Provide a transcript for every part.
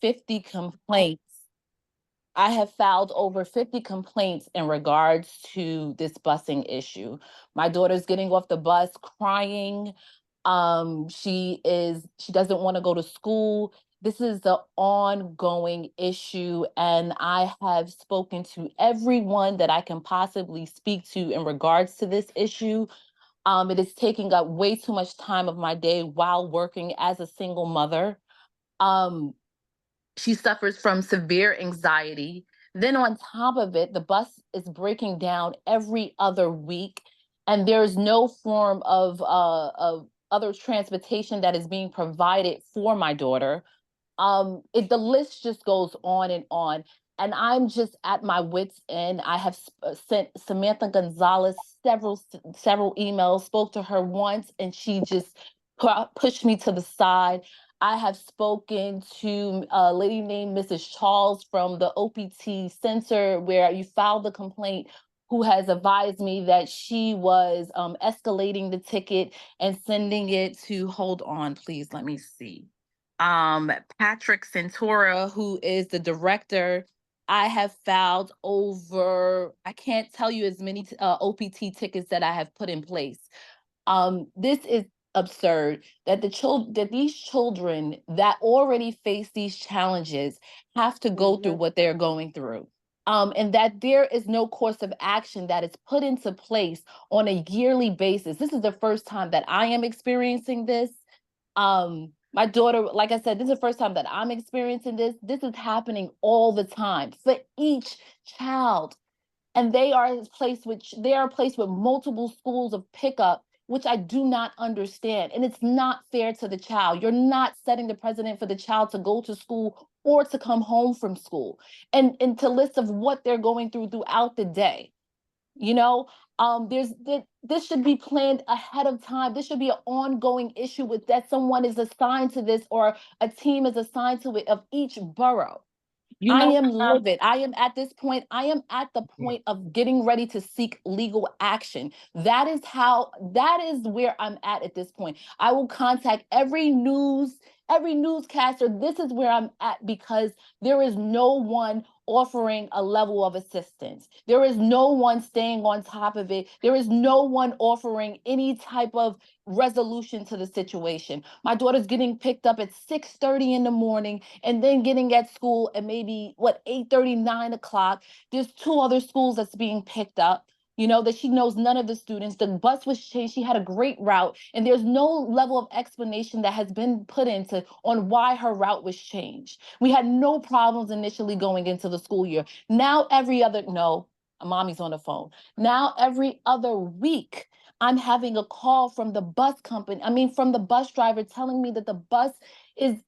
50 complaints. I have filed over 50 complaints in regards to this busing issue. My daughter's getting off the bus crying. She doesn't want to go to school. This is the ongoing issue, and I have spoken to everyone that I can possibly speak to in regards to this issue. It is taking up way too much time of my day while working as a single mother. Um, she suffers from severe anxiety. Then, on top of it, the bus is breaking down every other week, and there's no form of other transportation that is being provided for my daughter. The list just goes on and on. And I'm just at my wits' end. I have sent Samantha Gonzalez several emails, spoke to her once, and she just pushed me to the side. I have spoken to a lady named Mrs. Charles from the OPT Center where you filed the complaint, who has advised me that she was escalating the ticket and sending it to, hold on, please, let me see. Patrick Centura, who is the director. I have filed over, I can't tell you as many OPT tickets that I have put in place. This is absurd that these children that already face these challenges have to go through what they're going through. And that there is no course of action that is put into place on a yearly basis. This is the first time that I am experiencing this. My daughter, like I said, this is the first time that I'm experiencing this. This is happening all the time for each child. And they are placed with multiple schools of pickup, which I do not understand. And it's not fair to the child. You're not setting the precedent for the child to go to school or to come home from school and to list of what they're going through throughout the day. You know, this should be planned ahead of time. This should be an ongoing issue with that someone is assigned to this or a team is assigned to it of each borough. You I know, am livid. I am at this point, I am at the point of getting ready to seek legal action. That is where I'm at this point. I will contact every newscaster. This is where I'm at because there is no one offering a level of assistance. There is no one staying on top of it. There is no one offering any type of resolution to the situation. My daughter's getting picked up at 6:30 in the morning and then getting at school at maybe 8:30, 9 o'clock. There's two other schools that's being picked up. That she knows none of the students. The bus was changed. She had a great route, and there's no level of explanation that has been put into on why her route was changed. We had no problems initially going into the school year. Now no, mommy's on the phone. Now every other week, I'm having a call from the bus company. I mean, from the bus driver telling me that the bus the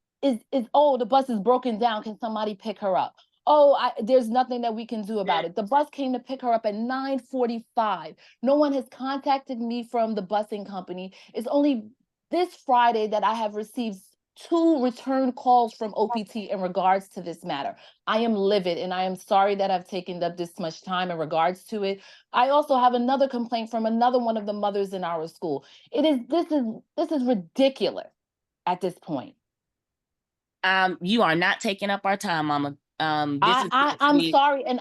bus is broken down. Can somebody pick her up? Oh, there's nothing that we can do about it. The bus came to pick her up at 9:45. No one has contacted me from the busing company. It's only this Friday that I have received two return calls from OPT in regards to this matter. I am livid and I am sorry that I've taken up this much time in regards to it. I also have another complaint from another one of the mothers in our school. This is ridiculous at this point. you are not taking up our time, Mama. I'm sorry, and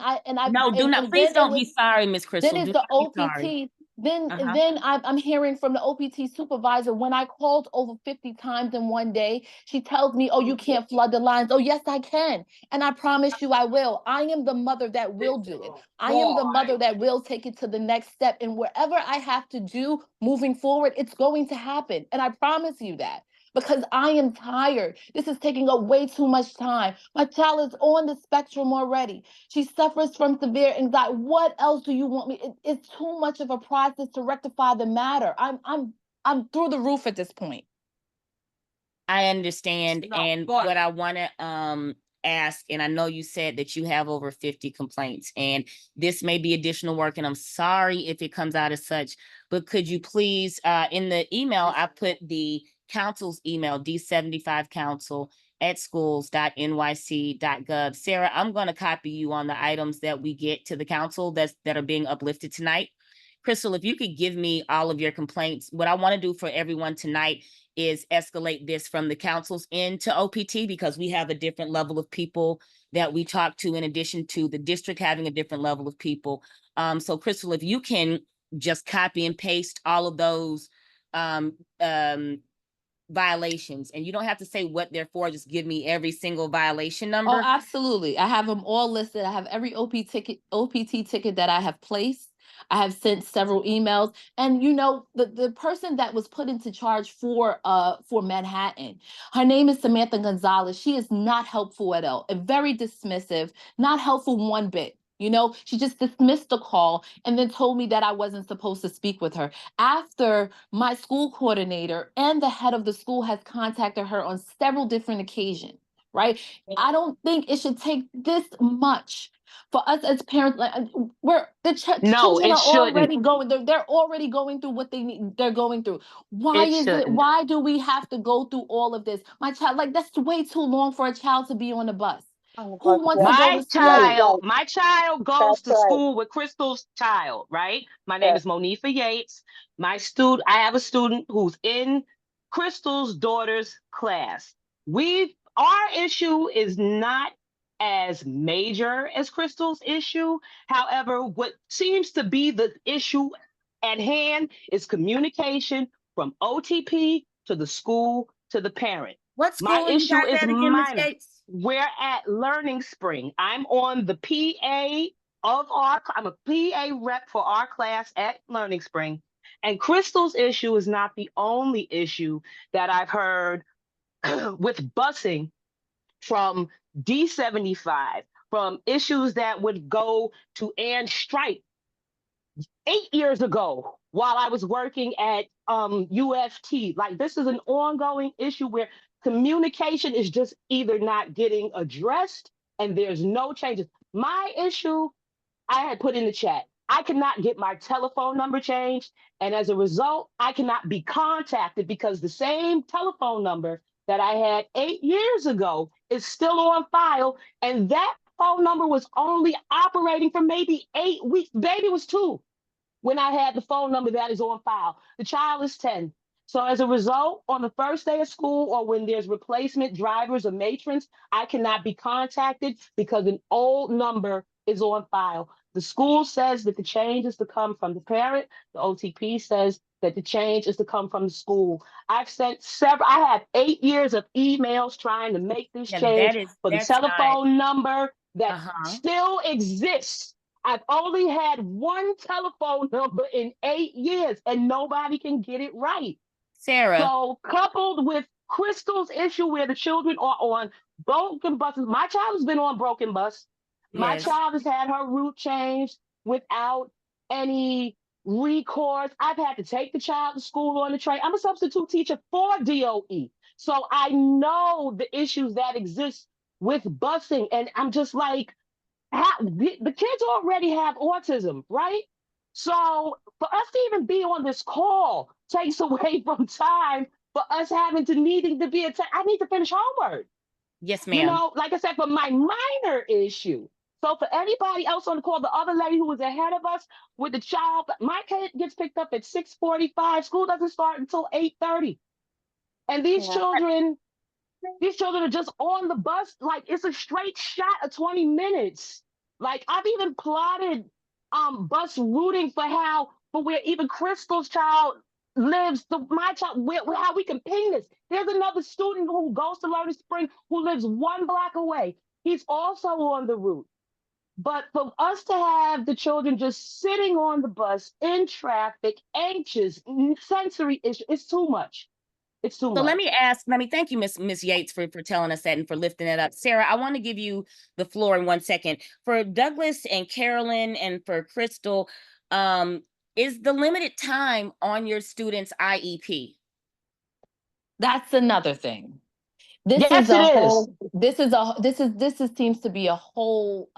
no, do not. and Please then it don't was be sorry, Miss then Crystal. it's Do the not be sorry. OPT. Then Uh-huh. I'm hearing from the OPT supervisor when I called over 50 times in one day. She tells me, "Oh, you can't flood the lines." Oh, yes, I can, and I promise you, I will. I am the mother that will do it. I am the mother that will take it to the next step, and wherever I have to do moving forward, it's going to happen, and I promise you that. Because I am tired. This is taking up way too much time. My child is on the spectrum already. She suffers from severe anxiety. What else do you want me? It's too much of a process to rectify the matter. I'm through the roof at this point. I understand. And what I want to ask, and I know you said that you have over 50 complaints, and this may be additional work, and I'm sorry if it comes out as such, but could you please, in the email, I put the council's email, d75council@schools.nyc.gov. Sarah, I'm going to copy you on the items that we get to the council that are being uplifted tonight. Crystal, if you could give me all of your complaints, what I want to do for everyone tonight is escalate this from the council's end to OPT, because we have a different level of people that we talk to, in addition to the district having a different level of people. So Crystal, if you can just copy and paste all of those violations, and you don't have to say what they're for, just give me every single violation number. Oh, absolutely. I have them all listed. I have every OPT ticket that I have placed. I have sent several emails, and you know, the person that was put into charge for Manhattan, her name is Samantha Gonzalez. She is not helpful at all, and very dismissive, not helpful one bit. You know, she just dismissed the call and then told me that I wasn't supposed to speak with her, after my school coordinator and the head of the school has contacted her on several different occasions, right? I don't think it should take this much for us as parents. Like, children it are shouldn't. already going. They're already going through what they're going through. Why It is it? shouldn't. Why do we have to go through all of this? My child, like, that's way too long for a child to be on the bus. Who wants to go to school? My child goes to school with Crystal's child, right? My name is Monifa Yates. I have a student who's in Crystal's daughter's class. Our issue is not as major as Crystal's issue. However, what seems to be the issue at hand is communication from OTP to the school to the parent. What school My issue is minor. Yates? We're at Learning Spring. I'm on the I'm a PA rep for our class at Learning Spring. And Crystal's issue is not the only issue that I've heard with busing from D75, from issues that would go to Ann Stripe 8 years ago while I was working at UFT. Like, this is an ongoing issue where communication is just either not getting addressed and there's no changes. My issue, I had put in the chat, I cannot get my telephone number changed. And as a result, I cannot be contacted because the same telephone number that I had 8 years ago is still on file. And that phone number was only operating for maybe 8 weeks. Baby was 2 when I had the phone number that is on file. The child is 10. So as a result, on the first day of school or when there's replacement drivers or matrons, I cannot be contacted because an old number is on file. The school says that the change is to come from the parent. The OTP says that the change is to come from the school. I have 8 years of emails trying to make this change for the telephone number that still exists. I've only had one telephone number in 8 years and nobody can get it right. Sarah. So coupled with Crystal's issue where the children are on broken buses, my child has been on broken bus. Yes. My child has had her route changed without any recourse. I've had to take the child to school on the train. I'm a substitute teacher for DOE. So I know the issues that exist with busing. And I'm just like, the kids already have autism, right? So for us to even be on this call takes away from time for us needing to be I need to finish homework. Yes, ma'am. You know, like I said, for my minor issue. So for anybody else on the call, the other lady who was ahead of us with the child, my kid gets picked up at 6:45. School doesn't start until 8:30. And these children are just on the bus. Like, it's a straight shot of 20 minutes. Like, I've even plotted bus routing for where even Crystal's child lives, how we can ping this. There's another student who goes to Learning Spring who lives 1 block away. He's also on the route. But for us to have the children just sitting on the bus in traffic, anxious, sensory issue, it's too much. It's too much. So let me thank you, Miss Yates, for telling us that and for lifting it up. Sarah, I want to give you the floor in 1 second. For Douglas and Carolyn and for Crystal, is the limited time on your student's IEP? That's another thing. This seems to be a whole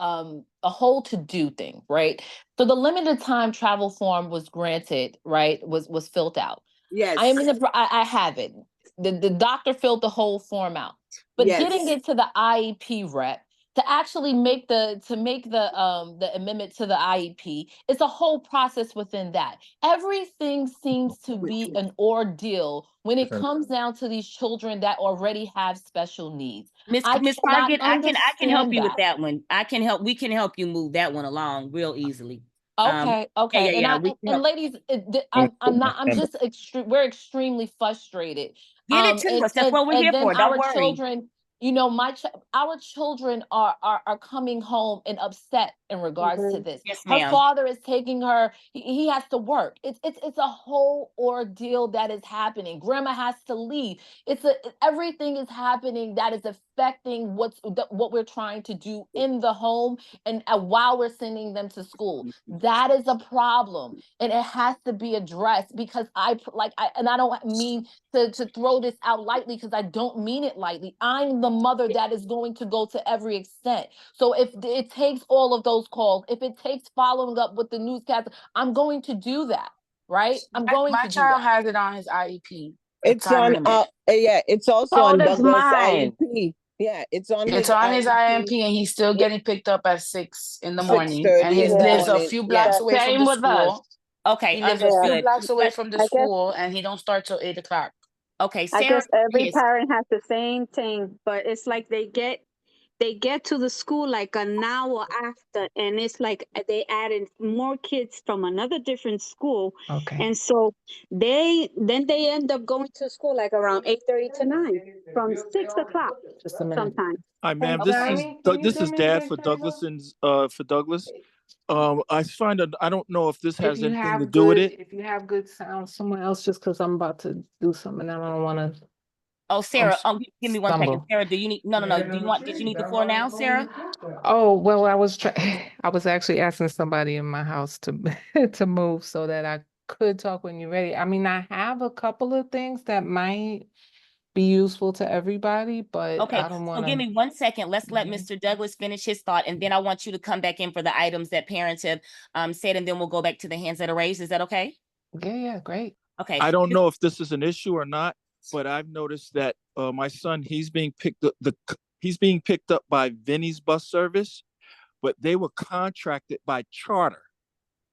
to-do thing, right? So the limited time travel form was granted, right? Was filled out. Yes. I have it. The doctor filled the whole form out. But getting it to the IEP rep, to actually make the amendment to the IEP. It's a whole process within that. Everything seems to be an ordeal when it comes down to these children that already have special needs. Miss I cannot Hoggett, I can help understand you with that. that one. We can help you move that one along real easily. Okay, Yeah, okay. yeah, And we can help. ladies, I'm just we're extremely frustrated. Give it to us. That's what we're here then for. Don't our worry. children, you know, our children are coming home and upset in regards to this. Yes, Her ma'am. father is taking her, he has to work. It's a whole ordeal that is happening. Grandma has to leave. Everything is happening that is affecting what we're trying to do in the home and while we're sending them to school. That is a problem, and it has to be addressed because I don't mean to throw this out lightly because I don't mean it lightly. I'm the mother that is going to go to every extent. So if it takes all of those calls, if it takes following up with the newscaster, I'm going to do that. Right? I'm going My to do child that. has it on his IEP. It's on, yeah, it's also So on does Douglas mine. IEP. Yeah, it's on It's his on his IEP. IMP, and he's still getting picked up at 6 in the morning. 6:30 And he in the lives a morning. few Yeah. blocks away from Same the with us. school. Okay, He lives a few understood. blocks away from the I guess- school, and he don't start till 8 o'clock. Okay, I Sarah, guess every yes. parent has the same thing, but it's like they get to the school like an hour after, and it's like they added more kids from another different school, Okay. and so they end up going to school like around 8:30 to 9 from 6 o'clock Just a minute. sometimes. Hi, ma'am. Okay. This is Dad for Douglason's, for Douglas. I don't know if this has anything to do with it. If you have good sound somewhere else, just because I'm about to do something and I don't want to. Oh, Sarah, give me 1 second. stumble. Sarah, do you need, no. Did you need the floor now, Sarah? Oh, well, I was actually asking somebody in my house to to move so that I could talk when you're ready. I mean, I have a couple of things that might be useful to everybody, but Okay, I don't so want give to. me 1 second. Let's let Mr. Douglas finish his thought, and then I want you to come back in for the items that parents have said, and then we'll go back to the hands that are raised. Is that okay? Yeah, great. Okay. I don't know if this is an issue or not, but I've noticed that my son, he's being picked up by Vinny's bus service, but they were contracted by Charter.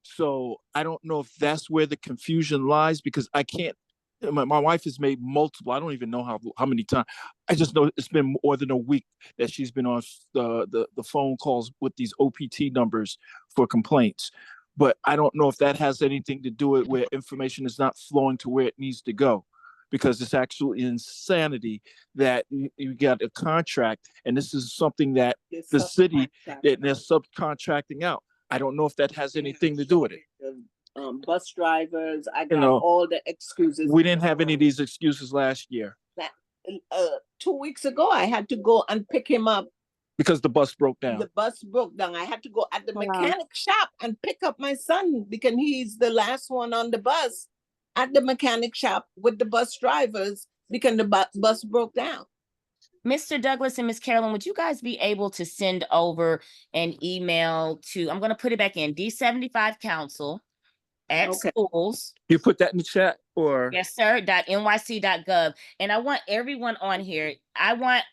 So I don't know if that's where the confusion lies, because I can't. My wife has made multiple. I don't even know how many times. I just know it's been more than a week that she's been on the phone calls with these OPT numbers for complaints. But I don't know if that has anything to do with where information is not flowing to where it needs to go, because it's actually insanity that you got a contract, and this is something that the city that they're subcontracting out. I don't know if that has anything to do with it. Bus drivers, I got all the excuses. We didn't have any of these excuses last year 2 weeks ago, I had to go and pick him up. because the bus broke down. The bus broke down. I had to go at the mechanic shop and pick up my son because he's the last one on the bus at the mechanic shop with the bus drivers because the bus broke down. Mr. Douglas and Miss Carolyn, would you guys be able to send over an email to, I'm going to put it back in, D75 Council at schools. You put that in the chat, or? Yes, sir. .nyc.gov. And I want everyone on here.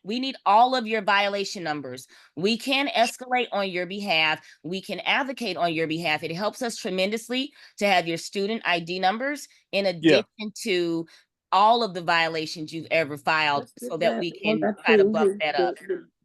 We need all of your violation numbers. We can escalate on your behalf. We can advocate on your behalf. It helps us tremendously to have your student ID numbers in addition to all of the violations you've ever filed, so that we can try to buff that up.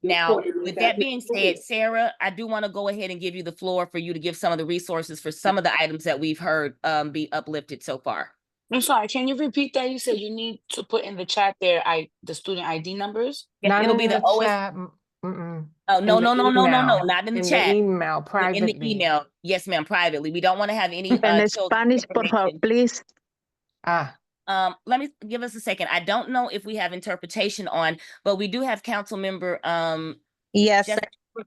Now, with that being said, Sarah, I do want to go ahead and give you the floor for you to give some of the resources for some of the items that we've heard be uplifted so far. I'm sorry, can you repeat that? You said you need to put in the chat there the student ID numbers? Yeah, it'll be the OS. chat. Oh, no, not in the chat. The email, privately. In the email. Yes, ma'am, privately. We don't want to have any En children Spanish, por favor, please. Let me give us a second. I don't know if we have interpretation on, but we do have council member yes,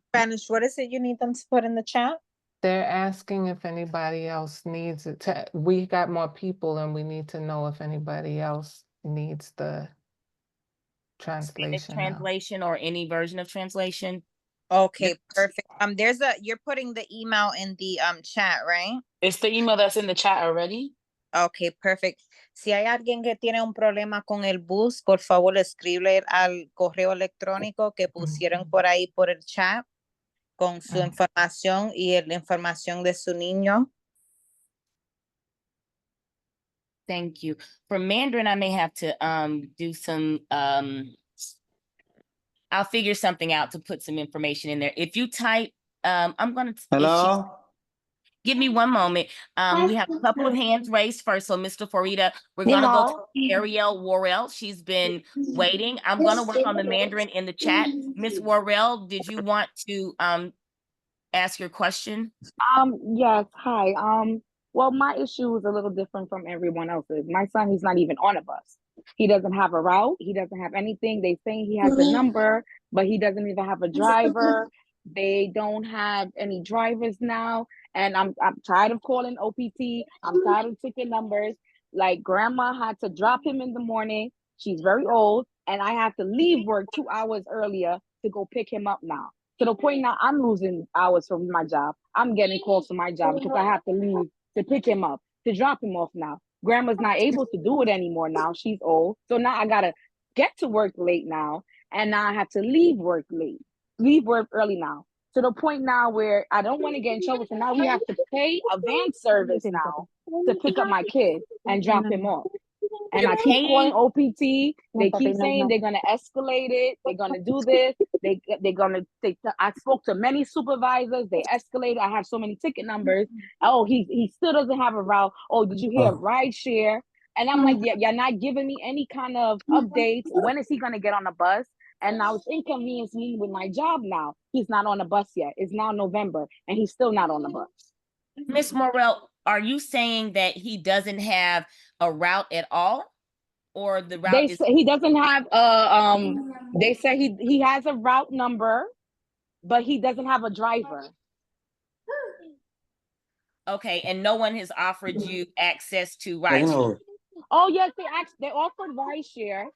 Spanish. What is it you need them to put in the chat? They're asking if anybody else needs it. We got more people, and we need to know if anybody else needs the translation. Translation or any version of translation. Okay, perfect. You're putting the email in the chat, right? It's the email that's in the chat already. Ok, perfecto. Si hay alguien que tiene un problema con el bus, por favor escribe al correo electrónico que pusieron por ahí por el chat con su información y la información de su niño. Thank you. For Mandarin, I may have to do some I'll figure something out to put some information in there. If you type, I'm gonna Hello? give me one moment. We have a couple of hands raised first. So Mr. Farida, we're gonna go to Ariel Worrell. She's been waiting. I'm gonna work on the Mandarin in the chat. Miss Worrell, did you want to ask your question? Yes, hi. Well, my issue is a little different from everyone else's. My son, he's not even on a bus. He doesn't have a route. He doesn't have anything. They say he has a number, but he doesn't even have a driver. They don't have any drivers now. And I'm tired of calling OPT. I'm tired of taking numbers. Like grandma had to drop him in the morning. She's very old, and I have to leave work 2 hours earlier to go pick him up now. To the point now I'm losing hours from my job. I'm getting calls from my job because I have to leave to pick him up, to drop him off now. Grandma's not able to do it anymore now. She's old. So now I gotta get to work late now. And now I have to leave work early now. To the point now where I don't want to get in trouble. So now we have to pay a van service now to pick up my kid and drop him off. And I keep calling OPT. They keep saying they're gonna escalate it. They're gonna do this. I spoke to many supervisors. They escalated. I have so many ticket numbers. Oh, he still doesn't have a route. Oh, did you hear ride share? And I'm like, yeah, you're not giving me any kind of updates. When is he gonna get on the bus? And now it's inconvenienced me with my job now. He's not on the bus yet. It's now November, and he's still not on the bus. Miss Morrell, are you saying that he doesn't have a route at all? Or the route They is say he doesn't have they say he has a route number, but he doesn't have a driver. okay, and no one has offered you access to ride share? Ignore. Oh yes, they offered ride share,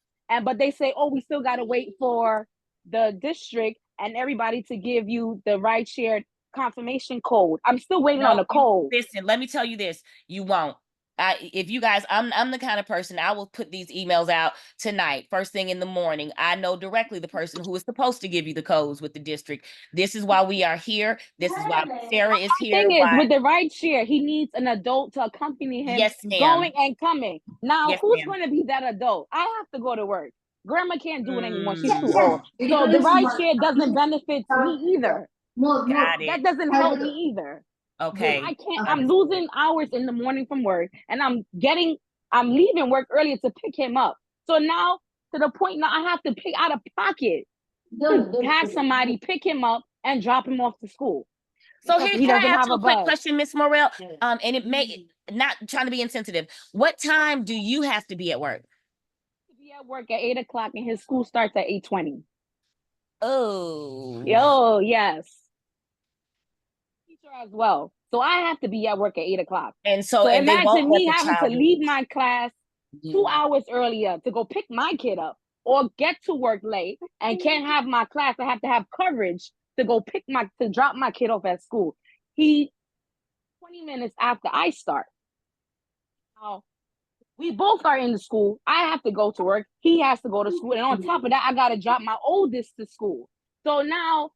but they say, oh, we still gotta wait for the district and everybody to give you the ride share confirmation code. I'm still waiting on the code. Listen, let me tell you this, you won't. If you guys, I'm the kind of person, I will put these emails out tonight, first thing in the morning. I know directly the person who is supposed to give you the codes with the district. This is why we are here. This is why Sarah is here. Thing is, with the ride share, he needs an adult to accompany him, yes, ma'am. going and coming. Now, yes, who's ma'am. going to be that adult? I have to go to work. Grandma can't do it anymore. She's too old. So the ride share doesn't benefit me either. Got it. That doesn't help me either. Okay. I can't. I'm losing hours in the morning from work, and I'm leaving work earlier to pick him up. So now, to the point now, I have to pick out of pocket to have somebody pick him up and drop him off to school. So here, can I ask you a quick bus. question, Miss Morrell? And it may not trying to be insensitive. What time do you have to be at work? To be at work at 8 o'clock, and his school starts at 8:20. Oh. Oh yes. Teacher as well. So I have to be at work at 8 o'clock. And so and imagine me having to leave my class 2 hours earlier to go pick my kid up, or get to work late and can't have my class. I have to have coverage to go to drop my kid off at school. 20 minutes after I start. Now, we both are in the school. I have to go to work. He has to go to school. And on top of that, I got to drop my oldest to school. So now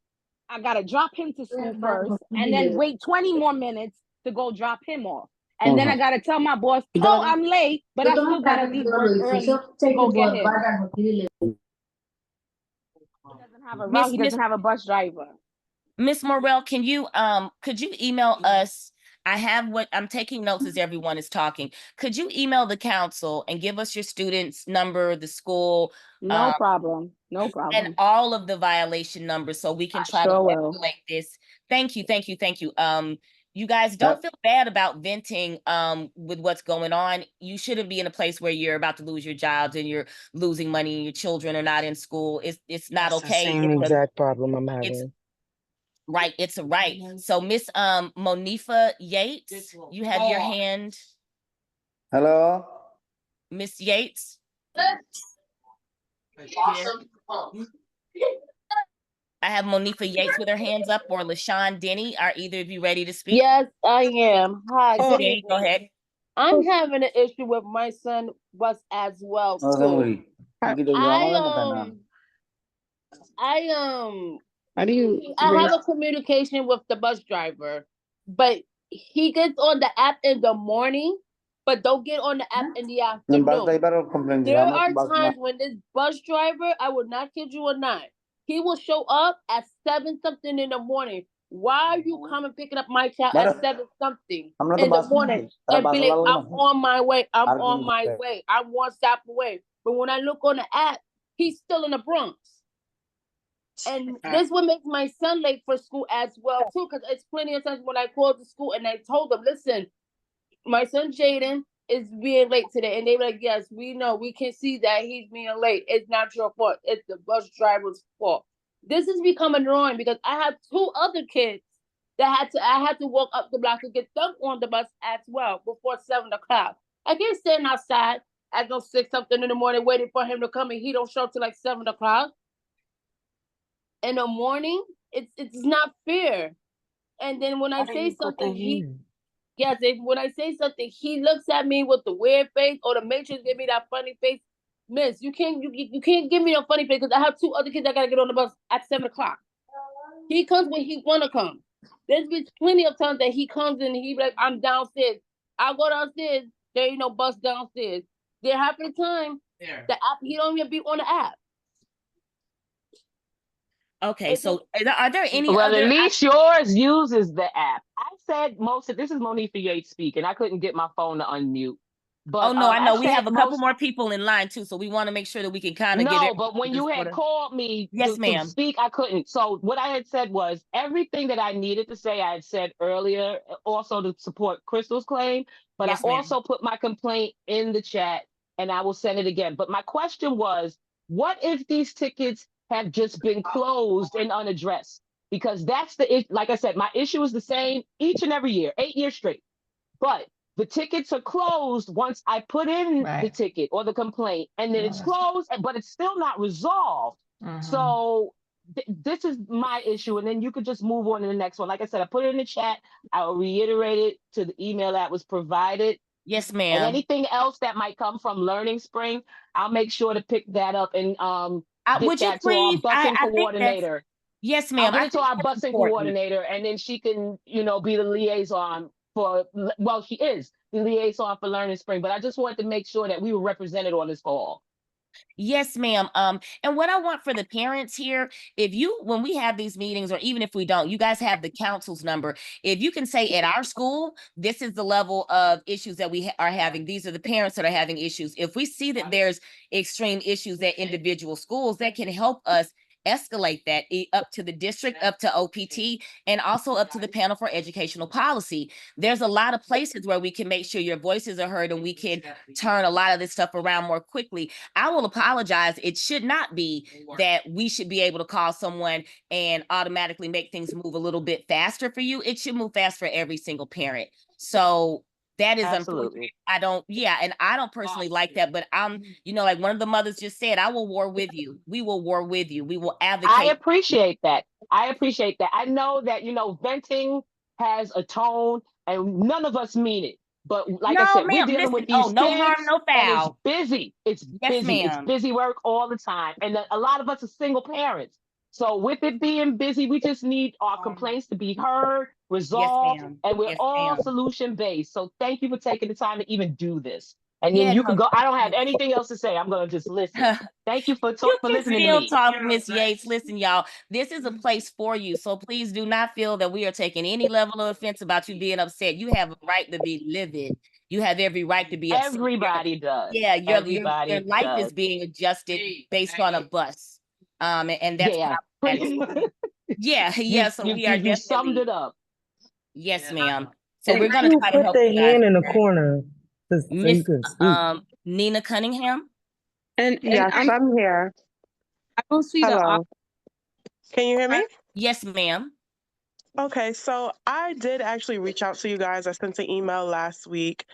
I got to drop him to school first and then wait 20 more minutes to go drop him off. And then I got to tell my boss, oh, I'm late, but I still got to leave work early to go get him. He doesn't have a route. He doesn't have a bus driver. Miss Morrell, can you could you email us? I have what I'm taking notes as everyone is talking. Could you email the council and give us your student's number, the school? No problem. No problem. And all of the violation numbers so we can try to escalate this. Thank you, thank you, thank you. You guys don't feel bad about venting with what's going on. You shouldn't be in a place where you're about to lose your jobs and you're losing money and your children are not in school. It's not That's okay. the same exact problem I'm having. Right, it's a right. So Miss Monifa Yates, you have your hand. Hello? Miss Yates. I have Monifa Yates with her hands up, or LaShawn Denny. Are either of you ready to speak? Yes, I am. Hi, good Denny, evening. go ahead. I'm having an issue with my son bus as well No, too. Samuri. Iki tu I drama kan tanah. How do you I raise? have a communication with the bus driver, but he gets on the app in the morning, but don't get on the app in the Yung bus afternoon. driver complain There sila mo are bus na. times when this bus driver, I will not kid you or not, he will show up at 7 something in the morning. Why are you coming picking up my child Mara, at 7 something हम लोग तो in the बस में morning Tara and बस be वाला like, लोग I'm ना on my way, I'm parking on my पे. way, I'm one stop away. But when I look on the app, he's still in the Bronx. And this what makes my son late for school as well too, because it's plenty of times when I called the school and I told them, listen, my son Jaden is being late today, and they were like, yes, we know, we can see that he's being late. It's not your fault. It's the bus driver's fault. This is becoming annoying because I have 2 other kids that I had to walk up the block to get them on the bus as well before 7 o'clock. I can't stand outside at 6 something in the morning waiting for him to come, and he don't show up till like 7 o'clock in the morning. It's not fair. And then when I say something, when I say something, he looks at me with the weird face, or the Matrix give me that funny face. Miss, you can't give me a funny face because I have 2 other kids that gotta get on the bus at 7 o'clock. He comes when he wanna come. There's been plenty of times that he comes and he be like, I'm downstairs. I go downstairs, there ain't no bus downstairs. There half the time the app, he don't even be on the app. Okay, so are there any Well, other? at least yours uses the app. I said this is Monifa Yates speaking. I couldn't get my phone to unmute. But Oh no, I know we said have a couple more people in line too, so we want to make sure that we can kind of give No, it. but when you had called me Yes, to ma'am. speak, I couldn't. So what I had said was everything that I needed to say, I had said earlier, also to support Crystal's claim, but Yes, I ma'am. also put my complaint in the chat and I will send it again. But my question was, what if these tickets have just been closed and unaddressed? Because that's like I said, my issue is the same each and every year, 8 years straight. But the tickets are closed once I put in the ticket or the complaint, and then it's closed, but it's still not resolved. So this is my issue, and then you could just move on to the next one. Like I said, I put it in the chat. I'll reiterate it to the email that was provided. Yes, ma'am. And anything else that might come from Learning Spring, I'll make sure to pick that up and would you get that to our please? busing I think coordinator. Yes, ma'am. I'll get I it to think our that's busing important. coordinator, and then she can, be the liaison for, well, she is the liaison for Learning Spring, but I just wanted to make sure that we were represented on this call. Yes, ma'am. And what I want for the parents here, when we have these meetings, or even if we don't, you guys have the council's number. If you can say at our school, this is the level of issues that we are having. These are the parents that are having issues. If we see that there's extreme issues at individual schools, that can help us escalate that up to the district, up to OPT, and also up to the panel for educational policy. There's a lot of places where we can make sure your voices are heard and we can turn a lot of this stuff around more quickly. I will apologize. It should not be that we should be able to call someone and automatically make things move a little bit faster for you. It should move fast for every single parent. So that is unfortunate. And I don't personally like that, but like one of the mothers just said, I will war with you. We will war with you. We will advocate. I appreciate that. I know that, venting has a tone and none of us mean it. But like I said, we're dealing with these no kids, harm, no foul. And it's busy. It's busy. It's busy work all the time. And a lot of us are single parents. So with it being busy, we just need our complaints to be heard, resolved, and we're all solution based. So thank you for taking the time to even do this. And then you can go. I don't have anything else to say. I'm going to just listen. Thank you for listening to me. Talk, Miss Yates. Listen, y'all, this is a place for you. So please do not feel that we are taking any level of offense about you being upset. You have a right to be livid. You have every right to be upset. Everybody does. Yeah, your life is being adjusted based on a bus. And that's so we are definitely summed it up. Yes, ma'am. So we're gonna try to put help their you guys. hand in the corner. Miss Nina Cunningham. And Yes, I'm here. I don't see Hello. Can you hear me? Yes, ma'am. Okay, so I did actually reach out to you guys. I sent an email last week.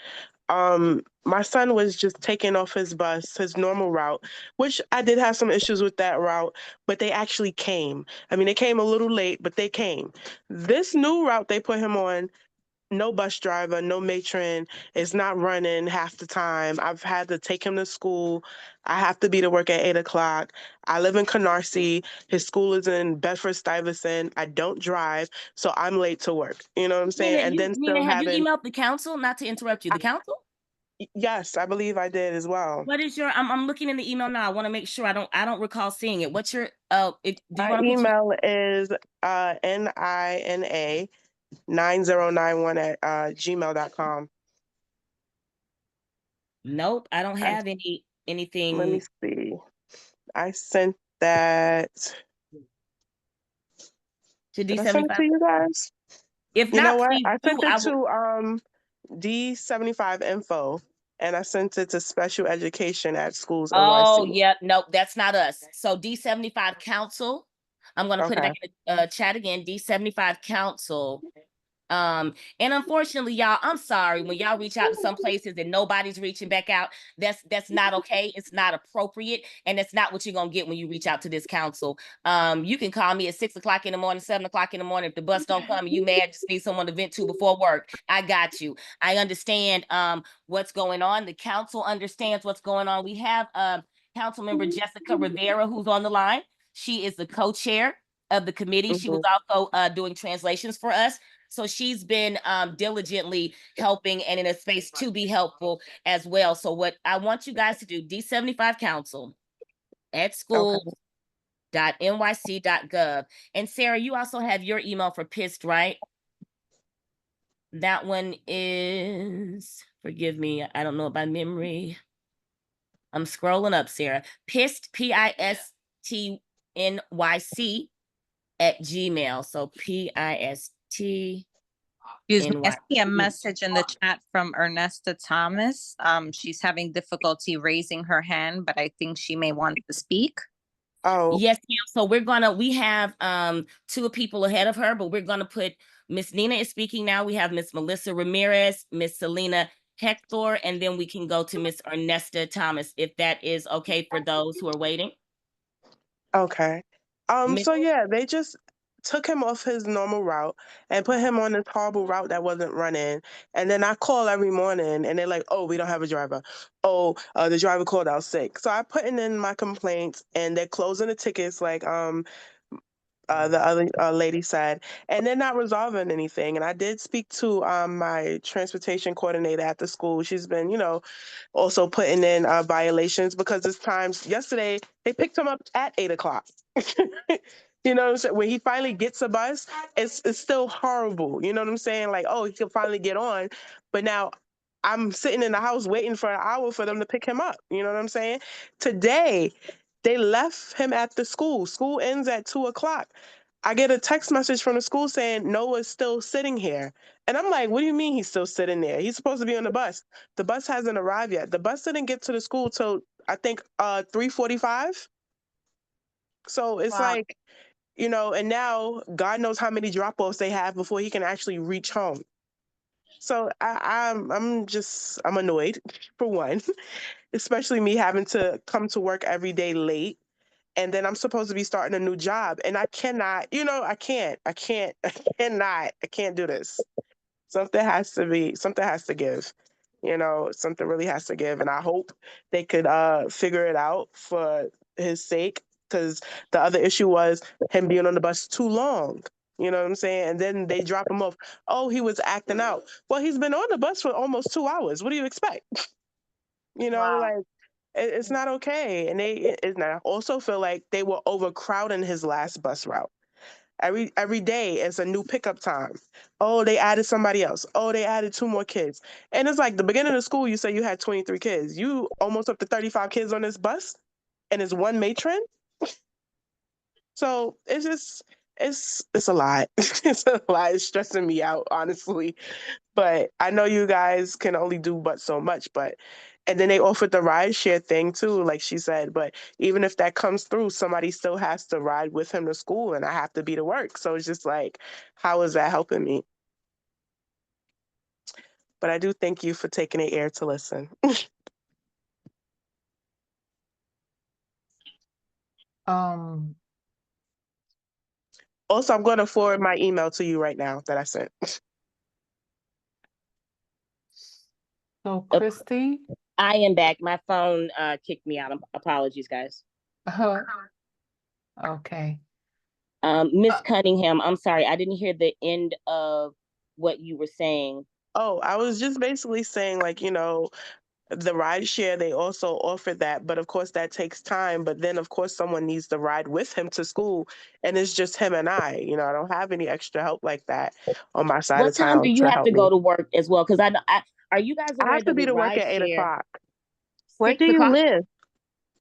My son was just taking off his bus, his normal route, which I did have some issues with that route, but they actually came. I mean, they came a little late, but they came. This new route they put him on, no bus driver, no matron. It's not running half the time. I've had to take him to school. I have to be to work at 8 o'clock. I live in Canarsie. His school is in Bedford-Stuyvesant. I don't drive, so I'm late to work. You know what I'm saying? Nina, And then Nina, still have you having, emailed the council? Not to interrupt you, the council? yes, I believe I did as well. What is your? I'm looking in the email now. I want to make sure I don't recall seeing it. What's your? Do you My want to put your? email is NINA9091 at gmail.com. Nope, I don't have Let me anything. see. I sent that. To Did I send it D75. to you guys? If You know not, what? please I do. sent it to D75 info, and I sent it to special education at schools Oh, NYC. yeah, nope, that's not us. So D75 council, I'm gonna put it Okay. back in the chat again, D75 council. And unfortunately, y'all, I'm sorry when y'all reach out to some places and nobody's reaching back out. That's not okay. It's not appropriate, and that's not what you're gonna get when you reach out to this council. You can call me at 6 o'clock in the morning, 7 o'clock in the morning. If the bus don't come and you mad, just need someone to vent to before work. I got you. I understand what's going on. The council understands what's going on. We have council member Jessica Rivera who's on the line. She is the co-chair of the committee. She was also doing translations for us. So she's been diligently helping and in a space to be helpful as well. So what I want you guys to do, D75 Council at schools.nyc.gov. And Sarah, you also have your email for PIST, right? That one is, forgive me, I don't know it by memory. I'm scrolling up, Sarah. PIST, PISTNYC at Gmail. So PIST. Excuse me, I see a message in the chat from Ernesta Thomas. She's having difficulty raising her hand, but I think she may want to speak. Oh, yes, ma'am. So we have two people ahead of her, but we're gonna put Miss Nina is speaking now. We have Miss Melissa Ramirez, Miss Selena Hector, and then we can go to Miss Ernesta Thomas, if that is okay for those who are waiting. okay. So yeah, they just took him off his normal route and put him on this horrible route that wasn't running. And then I call every morning and they're like, oh, we don't have a driver. Oh, the driver called out sick. So I put in my complaints and they're closing the tickets like the other lady said, and they're not resolving anything. And I did speak to my transportation coordinator at the school. She's been, also putting in violations because there's times yesterday they picked him up at 8 o'clock. You know what I'm saying? When he finally gets a bus, it's still horrible. You know what I'm saying? Like, oh, he can finally get on. But now I'm sitting in the house waiting for an hour for them to pick him up. You know what I'm saying? Today, they left him at the school. School ends at 2 o'clock. I get a text message from the school saying Noah's still sitting here. And I'm like, what do you mean he's still sitting there? He's supposed to be on the bus. The bus hasn't arrived yet. The bus didn't get to the school till I think 3:45. So it's like, and now God knows how many drop-offs they have before he can actually reach home. So I'm annoyed for one, especially me having to come to work every day late. And then I'm supposed to be starting a new job and I cannot, I can't do this. Something has to give, something really has to give. And I hope they could figure it out for his sake. Because the other issue was him being on the bus too long. You know what I'm saying? And then they drop him off. Oh, he was acting out. Well, he's been on the bus for almost 2 hours. What do you expect? Like it's not okay. And I also feel like they were overcrowding his last bus route. Every day it's a new pickup time. Oh, they added somebody else. Oh, they added 2 more kids. And it's like the beginning of school, you say you had 23 kids. You almost up to 35 kids on this bus, and it's one matron. So it's just it's a lot. It's a lot. It's stressing me out, honestly. But I know you guys can only do but so much. And then they offered the ride share thing too, like she said. But even if that comes through, somebody still has to ride with him to school and I have to be to work. So it's just like, how is that helping me? But I do thank you for taking the air to listen. Also, I'm going to forward my email to you right now that I sent. So Christy, I am back. My phone kicked me out. Apologies, guys. okay. Miss Cunningham, I'm sorry, I didn't hear the end of what you were saying. Oh, I was just basically saying, like, the ride share, they also offer that, but of course that takes time. But then of course someone needs to ride with him to school, and it's just him and I. I don't have any extra help like that on my side What of time do town you to have help to me. go to work as well? Because are you guys I aware have to that be with to work ride at 8 share, o'clock. Where 6 do you o'clock? live?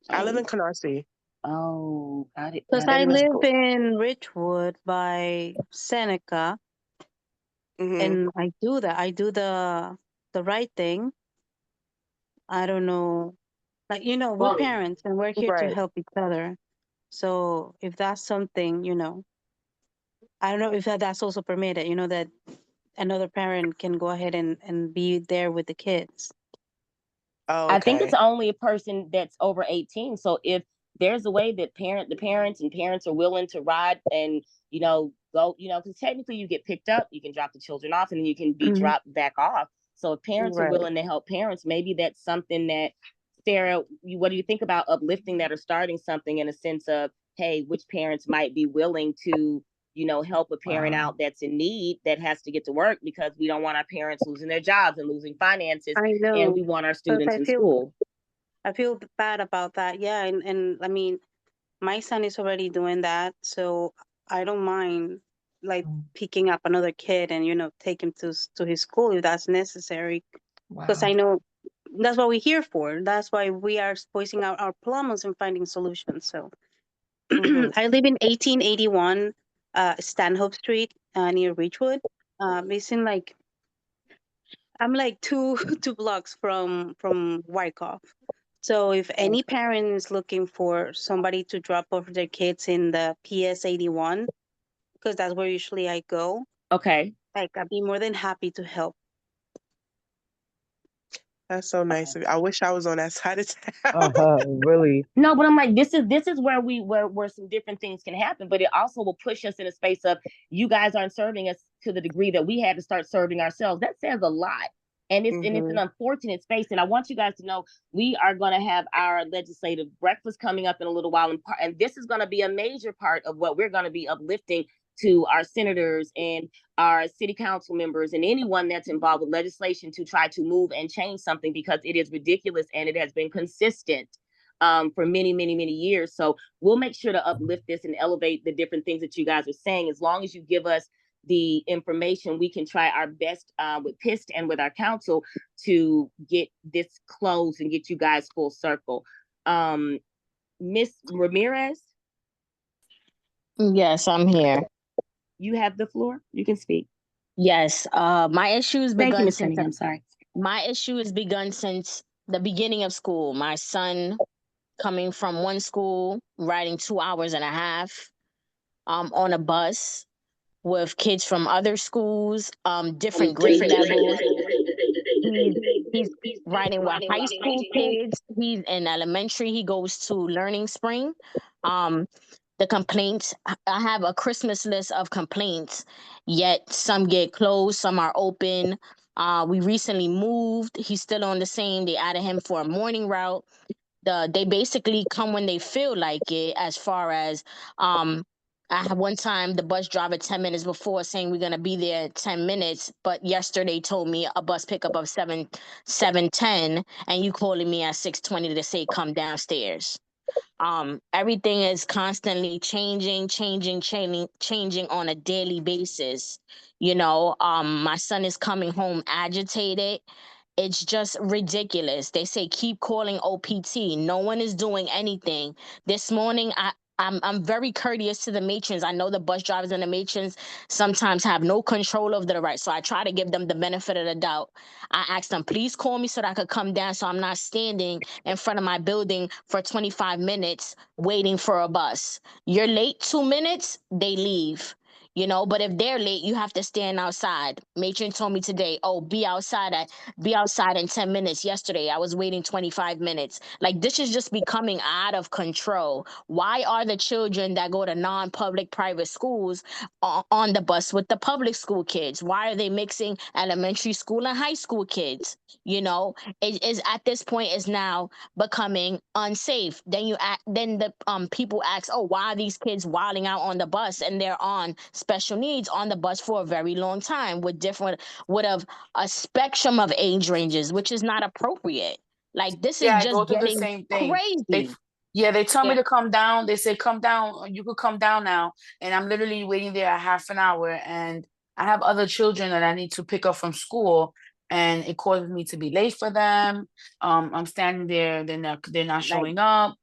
I live in Canarsie. Oh, got it. Because got I it. live in Richwood by Seneca, and I do that. I do the right thing. I don't know. Like, we're parents and we're here to Right. help each other. So if that's something, I don't know if that's also permitted, that another parent can go ahead and be there with the kids. Oh, I think it's okay. only a person that's over 18. So if there's a way that the parents are willing to ride and, go, because technically you get picked up, you can drop the children off, and then you can be dropped back off. So if parents are Right. willing to help parents, maybe that's something that, Sarah, what do you think about uplifting that or starting something in a sense of, hey, which parents might be willing to, help a parent out that's in need, that has to get to work, because we don't want our parents losing their jobs and losing finances, I and know. we want our 'Cause students in school. I feel bad about that. Yeah, and I mean, my son is already doing that, so I don't mind like picking up another kid and take him to his school if that's necessary. Because I know that's what we're here for. That's why we are voicing out our problems and finding solutions. So I live in 1881 Stanhope Street near Ridgewood. It's in I'm like two two blocks from Wyckoff. So if any parent is looking for somebody to drop off their kids in the PS 81, because that's where usually I go, Okay. I'd be more than happy to help. That's so nice of you. I wish I was on that side of town. Really? No, but I'm like, this is where where some different things can happen, but it also will push us in a space of, you guys aren't serving us to the degree that we had to start serving ourselves. That says a lot. And it's an unfortunate space. And I want you guys to know, we are going to have our legislative breakfast coming up in a little while, and this is going to be a major part of what we're going to be uplifting to our senators and our city council members and anyone that's involved with legislation to try to move and change something, because it is ridiculous and it has been consistent for many, many, many years. So we'll make sure to uplift this and elevate the different things that you guys are saying. As long as you give us the information, we can try our best with PIST and with our council to get this closed and get you guys full circle. Miss Ramirez? Yes, I'm here. You have the floor. You can speak. Yes, my issue has Thank you, begun Ms. since Cunningham. Sorry. my issue has begun since the beginning of school. My son coming from one school, riding 2.5 hours on a bus with kids from other schools, different grade levels. He's riding with high school kids. He's in elementary. He goes to Learning Spring. The complaints, I have a Christmas list of complaints, yet some get closed, some are open. We recently moved. He's still on the same. They added him for a morning route. They basically come when they feel like it, as far as I had one time the bus driver 10 minutes before saying we're gonna be there 10 minutes, but yesterday told me a bus pickup of 7:10, and you calling me at 6:20 to say come downstairs. Everything is constantly changing on a daily basis. My son is coming home agitated. It's just ridiculous. They say keep calling OPT. No one is doing anything. This morning, I'm very courteous to the matrons. I know the bus drivers and the matrons sometimes have no control of their rights, so I try to give them the benefit of the doubt. I asked them, please call me so that I could come down, so I'm not standing in front of my building for 25 minutes waiting for a bus. You're late 2 minutes, they leave. you know. But if they're late, you have to stand outside. Matron told me today, oh, be outside in 10 minutes. Yesterday, I was waiting 25 minutes. Like, this is just becoming out of control. Why are the children that go to non-public private schools on the bus with the public school kids? Why are they mixing elementary school and high school kids? You know, it is at this point is now becoming unsafe. Then the people ask, oh, why are these kids wilding out on the bus, and they're on special needs on the bus for a very long time with a spectrum of age ranges, which is not appropriate. Like, this is Yeah, I just go through the getting same thing. crazy. They tell me Yeah. to come down. They say, come down, you could come down now. And I'm literally waiting there a half an hour. And I have other children that I need to pick up from school. And it causes me to be late for them. I'm standing there, they're not showing up.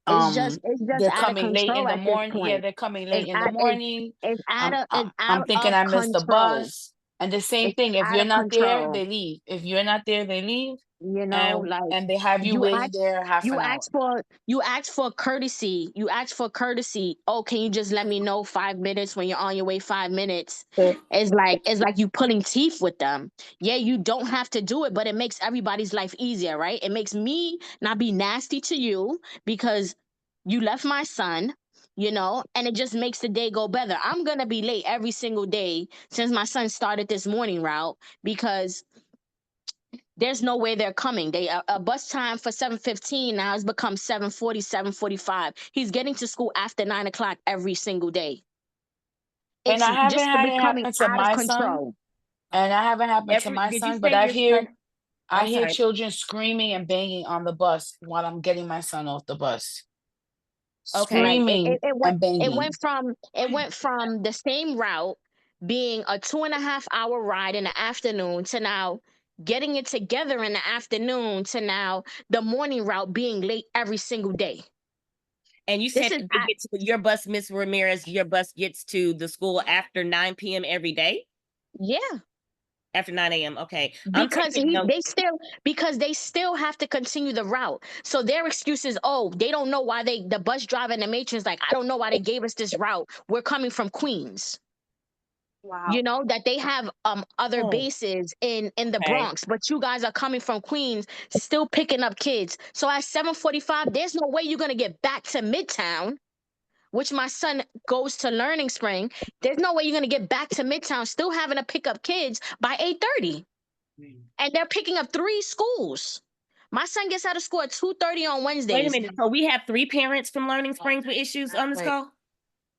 It's just They're out of coming late in control the at this morning. Yeah, point. they're coming late in the It's morning. out I'm thinking of I missed the control. bus. And the same It's thing, if out you're of not there, control. they leave. If you're not there, they leave. You know, like, And they have you waiting there half an hour. you ask for courtesy. Oh, can you just let me know 5 minutes when you're on your way? 5 minutes. It's like you pulling teeth with them. Yeah, you don't have to do it, but it makes everybody's life easier, right? It makes me not be nasty to you because you left my son, you know, and it just makes the day go better. I'm gonna be late every single day since my son started this morning route because there's no way they're coming. A bus time for 7:15 now has become 7:40, 7:45. He's getting to school after 9 o'clock every single day. And I haven't just had it becoming happen to out of my son. control. And I haven't happened to my Did you son, but say I your hear son? I I'm hear sorry. children screaming and banging on the bus while I'm getting my son off the bus. Okay. Like Screaming and banging. it went from the same route being a 2.5 hour ride in the afternoon to now getting it together in the afternoon to now the morning route being late every single day. And you said that they get to your bus, Miss Ramirez, your bus gets to the school after 9 p.m. every day? Yeah. After 9 a.m. Okay. Because they still have to continue the route. So their excuse is, oh, they don't know why the bus driver and the matron's like, I don't know why they gave us this route. We're coming from Queens. Wow. You know, that they have other Oh. bases in the Okay. Bronx, but you guys are coming from Queens, still picking up kids. So at 7:45, there's no way you're gonna get back to Midtown, which my son goes to Learning Spring. There's no way you're gonna get back to Midtown still having to pick up kids by 8:30. And they're picking up 3 schools. My son gets out of school at 2:30 on Wednesdays. Wait a minute. So we have 3 parents from Learning Springs with issues on this Wait. call?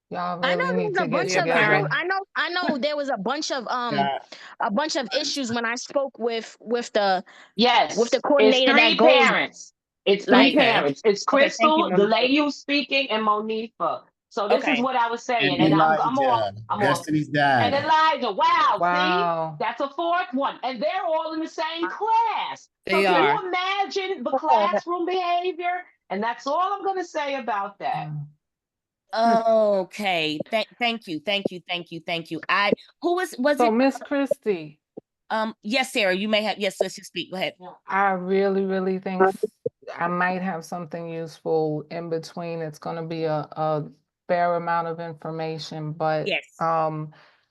Y'all I know really need there's to a get bunch of together. I know there was a bunch of issues when I spoke with the Yes, with the it's coordinator 3 that goes parents. It's 3 like parents. It's Okay, thank you, Crystal, the Monifa. lady who's speaking, and Monifa. So this is Okay. what I was saying, And and I'm off. Elijah, I'm off. Destiny's And dad. Elijah, wow, Wow. see, that's a 4th one, and they're all in the same class. So They can are. you imagine the classroom behavior? And that's all I'm gonna say about that. Okay. Thank you. Who was So it? Miss Christie, Yes, Sarah, you may have, yes, let's just speak. Go ahead. I really, really think I might have something useful in between. It's gonna be a fair amount of information, but Yes.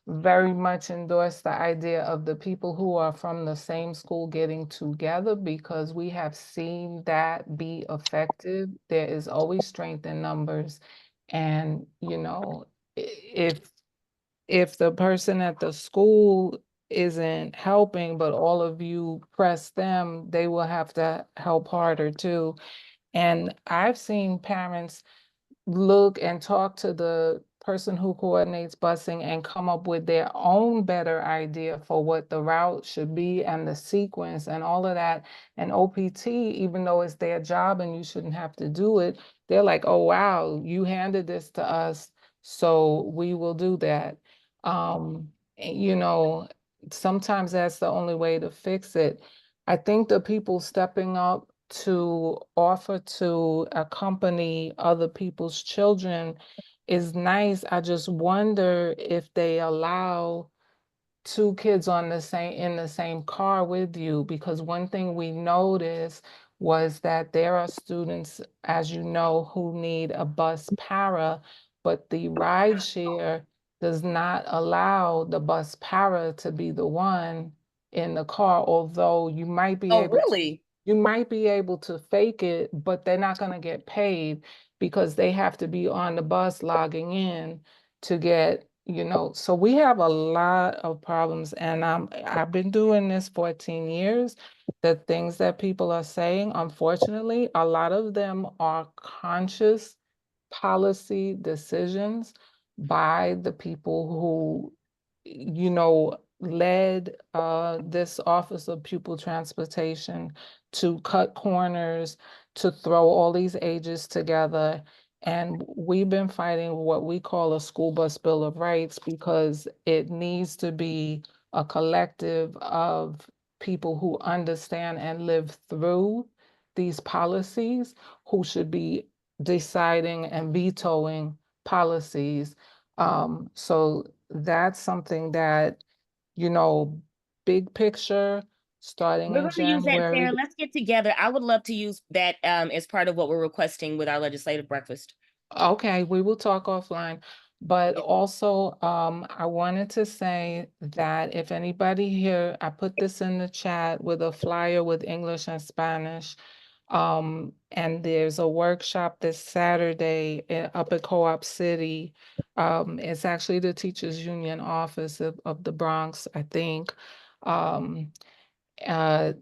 very much endorse the idea of the people who are from the same school getting together because we have seen that be effective. There is always strength in numbers. And, you know, if the person at the school isn't helping, but all of you press them, they will have to help harder too. And I've seen parents look and talk to the person who coordinates busing and come up with their own better idea for what the route should be and the sequence and all of that. And OPT, even though it's their job and you shouldn't have to do it, they're like, oh, wow, you handed this to us, so we will do that. You know, sometimes that's the only way to fix it. I think the people stepping up to offer to accompany other people's children is nice. I just wonder if they allow 2 kids in the same car with you, because one thing we noticed was that there are students, as you know, who need a bus para, but the rideshare does not allow the bus para to be the one in the car, although you might be Oh, able to, really? you might be able to fake it, but they're not going to get paid because they have to be on the bus logging in to get, you know. So we have a lot of problems, and I've been doing this 14 years. The things that people are saying, unfortunately, a lot of them are conscious policy decisions by the people who, you know, led this Office of Pupil Transportation to cut corners, to throw all these ages together. And we've been fighting what we call a school bus bill of rights, because it needs to be a collective of people who understand and live through these policies, who should be deciding and vetoing policies. So that's something that, you know, big picture, starting We're in going to use that, January. Sam. Let's get together. I would love to use that as part of what we're requesting with our legislative breakfast. Okay, we will talk offline. But also, I wanted to say that if anybody here, I put this in the chat with a flyer with English and Spanish. And there's a workshop this Saturday up at Co-op City. It's actually the Teachers Union office of the Bronx, I think.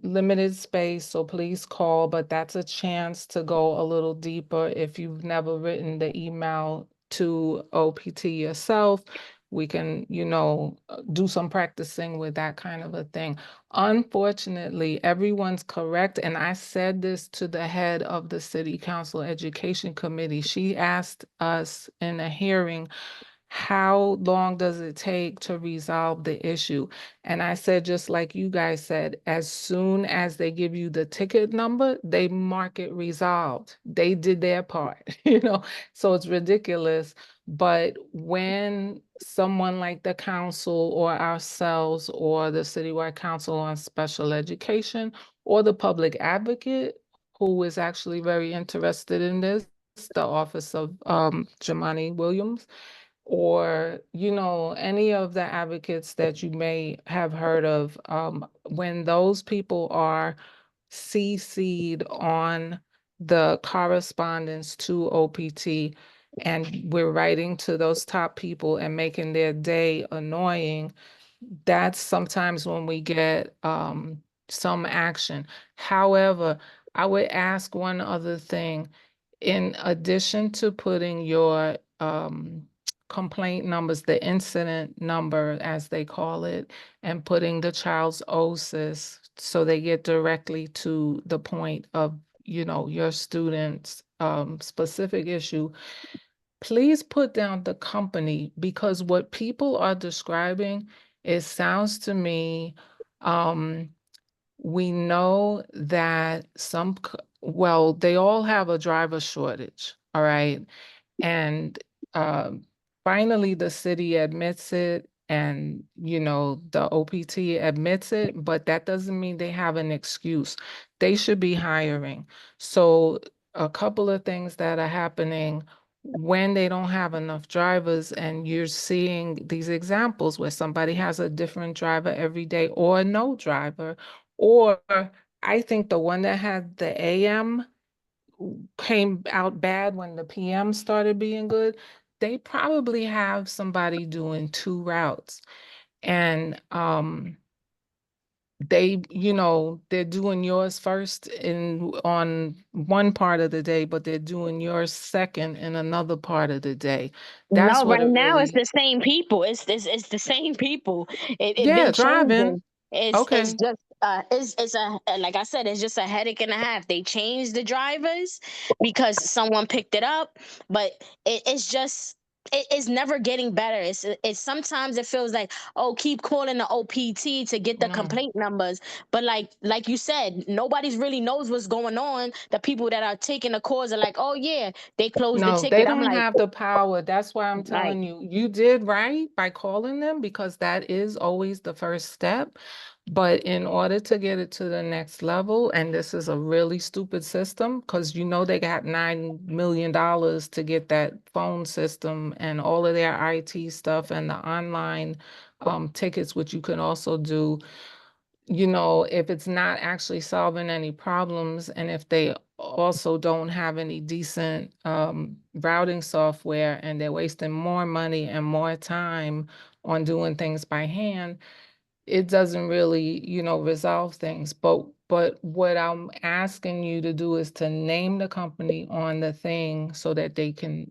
Limited space, so please call, but that's a chance to go a little deeper. If you've never written the email to OPT yourself, we can, you know, do some practicing with that kind of a thing. Unfortunately, everyone's correct, and I said this to the head of the City Council Education Committee. She asked us in a hearing, how long does it take to resolve the issue? And I said, just like you guys said, as soon as they give you the ticket number, they mark it resolved. They did their part, you know, so it's ridiculous. But when someone like the council or ourselves or the Citywide Council on Special Education or the public advocate, who is actually very interested in this, the office of Jamani Williams, or, you know, any of the advocates that you may have heard of, when those people are CC'd on the correspondence to OPT, and we're writing to those top people and making their day annoying, that's sometimes when we get some action. However, I would ask one other thing. In addition to putting your complaint numbers, the incident number, as they call it, and putting the child's OSIS so they get directly to the point of, you know, your student's specific issue, please put down the company, because what people are describing, it sounds to me, we know that well, they all have a driver shortage, all right? And finally, the city admits it, and, you know, the OPT admits it, but that doesn't mean they have an excuse. They should be hiring. So a couple of things that are happening when they don't have enough drivers, and you're seeing these examples where somebody has a different driver every day or no driver, or I think the one that had the AM came out bad when the PM started being good. They probably have somebody doing 2 routes, and they, you know, they're doing yours first on one part of the day, but they're doing yours second in another part of the day. That's No, what right it now it's really. the same people. It's the same people. It Yeah, been driving. changing. It's Okay. just it's a like I said, it's just a headache and a half. They changed the drivers because someone picked it up, but it's just it's never getting better. It's sometimes it feels like, oh, keep calling the OPT to get the No. complaint numbers, but like you said, nobody's really knows what's going on. The people that are taking the calls are like, oh yeah, they closed the No, they ticket. I'm don't like, have the power. That's why I'm right. telling you, you did right by calling them, because that is always the first step. But in order to get it to the next level, and this is a really stupid system, because you know they got $9 million to get that phone system and all of their IT stuff and the online tickets, which you can also do. You know, if it's not actually solving any problems, and if they also don't have any decent routing software, and they're wasting more money and more time on doing things by hand, it doesn't really, you know, resolve things. But what I'm asking you to do is to name the company on the thing so that they can,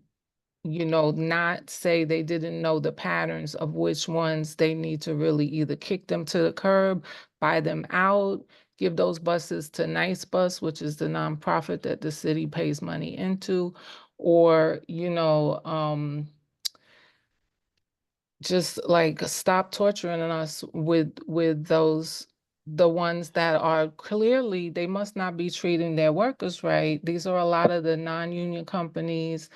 you know, not say they didn't know the patterns of which ones they need to really either kick them to the curb, buy them out, give those buses to Nice Bus, which is the nonprofit that the city pays money into, or, you know, just like stop torturing us with those, the ones that are clearly, they must not be treating their workers right. These are a lot of the non-union companies.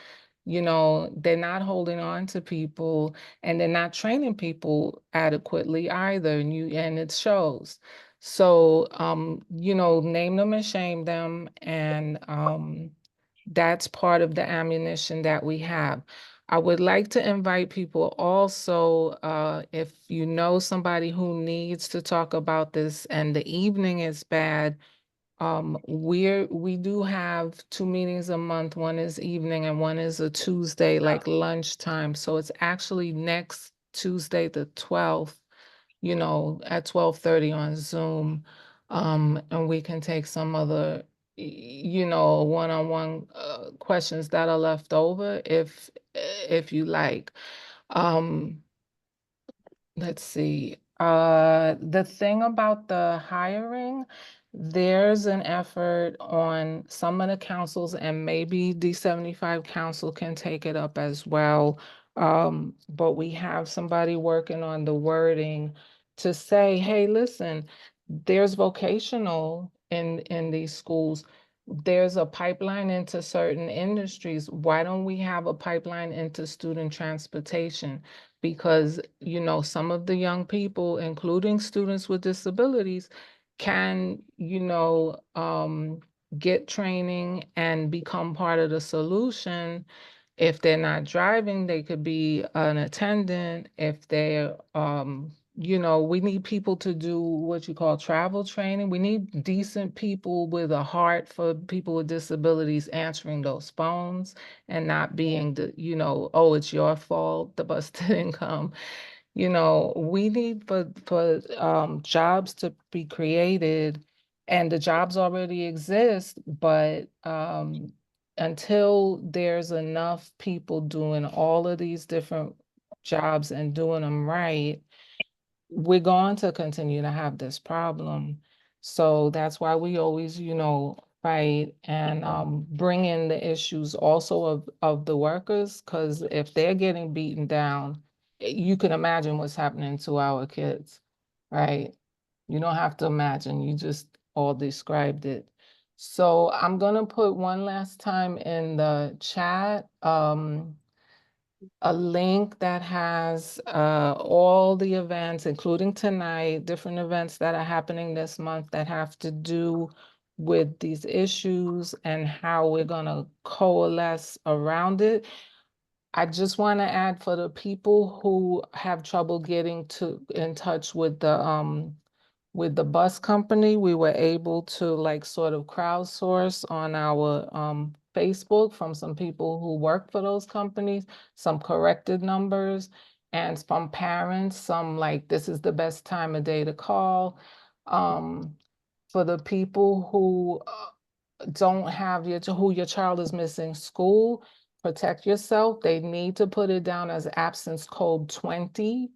You know, they're not holding on to people, and they're not training people adequately either, and it shows. So you know, name them and shame them, and that's part of the ammunition that we have. I would like to invite people also, if you know somebody who needs to talk about this and the evening is bad, we do have 2 meetings a month. One is evening and one is a Tuesday, like lunchtime. So it's actually next Tuesday, the 12th, you know, at 12:30 on Zoom. And we can take some other, you know, one-on-one questions that are left over if you like. Um, Let's see. The thing about the hiring, there's an effort on some of the councils, and maybe D75 council can take it up as well. But we have somebody working on the wording to say, hey, listen, there's vocational in these schools. There's a pipeline into certain industries. Why don't we have a pipeline into student transportation? Because, you know, some of the young people, including students with disabilities, can, you know, get training and become part of the solution. If they're not driving, they could be an attendant. If they're, you know, we need people to do what you call travel training. We need decent people with a heart for people with disabilities answering those phones and not being the, you know, oh, it's your fault, the bus didn't come. You know, we need for jobs to be created, and the jobs already exist, but until there's enough people doing all of these different jobs and doing them right, we're going to continue to have this problem. So that's why we always, you know, fight and bring in the issues also of the workers, because if they're getting beaten down, you can imagine what's happening to our kids, right? You don't have to imagine, you just all described it. So I'm gonna put one last time in the chat, a link that has all the events, including tonight, different events that are happening this month that have to do with these issues and how we're gonna coalesce around it. I just want to add, for the people who have trouble getting in touch with the bus company, we were able to like sort of crowdsource on our Facebook from some people who work for those companies, some corrected numbers, and from parents, some like this is the best time of day to call. For the people who don't have who your child is missing school, protect yourself. They need to put it down as absence code 20.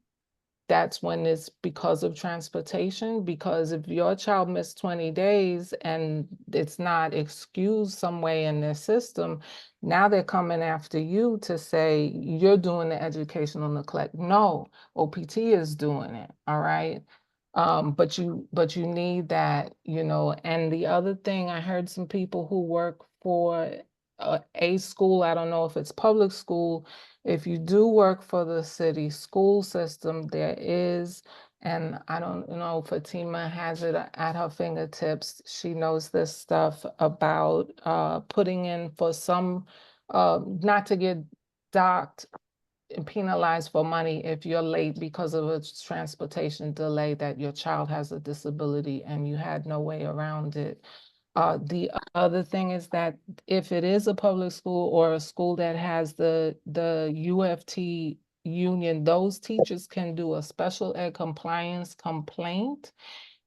That's when it's because of transportation, because if your child missed 20 days and it's not excused some way in their system, now they're coming after you to say you're doing the educational neglect. No, OPT is doing it, all right? But you need that, you know. And the other thing, I heard some people who work for a school, I don't know if it's public school. If you do work for the city school system, there is, and I don't know, Fatima has it at her fingertips. She knows this stuff about putting in for some, not to get docked and penalized for money if you're late because of a transportation delay, that your child has a disability and you had no way around it. The other thing is that if it is a public school or a school that has the UFT union, those teachers can do a special ed compliance complaint.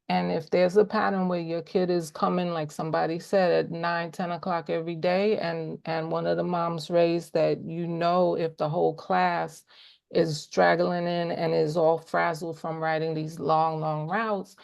And if there's a pattern where your kid is coming, like somebody said, at 9, 10 o'clock every day, and one of the moms raised that, if the whole class is straggling in and is all frazzled from riding these long, long routes,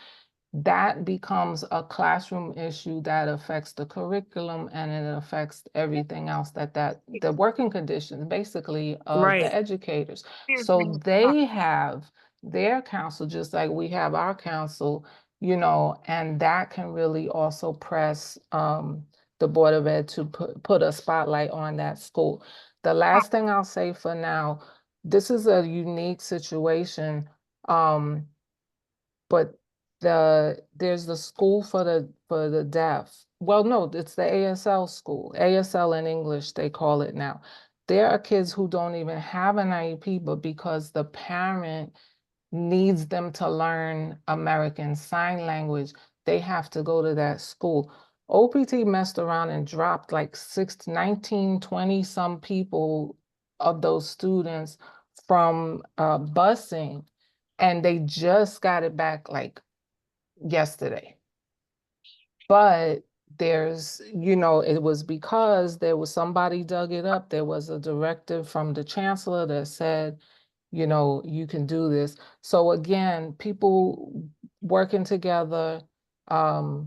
that becomes a classroom issue that affects the curriculum, and it affects everything else the working conditions basically of the educators. So they have their council, just like we have our council, and that can really also press the Board of Ed to put a spotlight on that school. The last thing I'll say for now, this is a unique situation, but there's the school for the deaf. Well, no, it's the ASL school. ASL in English, they call it now. There are kids who don't even have an IEP, but because the parent needs them to learn American Sign Language, they have to go to that school. OPT messed around and dropped like 19, 20 some people of those students from busing, and they just got it back like yesterday. But there's, it was because there was somebody dug it up. There was a directive from the chancellor that said, you can do this. So again, people working together,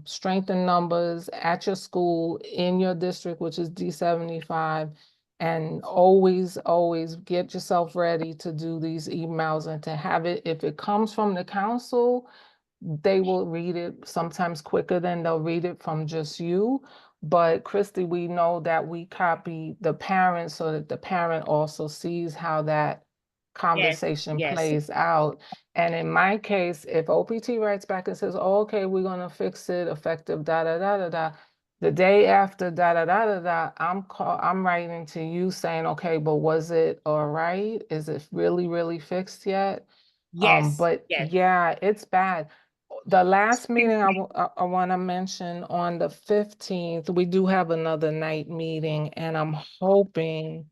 strengthen numbers at your school, in your district, which is D75, and always, always get yourself ready to do these emails and to have it. If it comes from the council, they will read it sometimes quicker than they'll read it from just you. But Christy, we know that we copy the parent so that the parent also sees how that conversation plays out. And in my case, if OPT writes back and says, oh, okay, we're gonna fix it effective da-da-da-da-da, the day after da-da-da-da-da, I'm writing to you saying, okay, but was it all right? Is it really, really fixed yet? But yeah, it's bad. The last meeting I want to mention, on the 15th, we do have another night meeting, and I'm hoping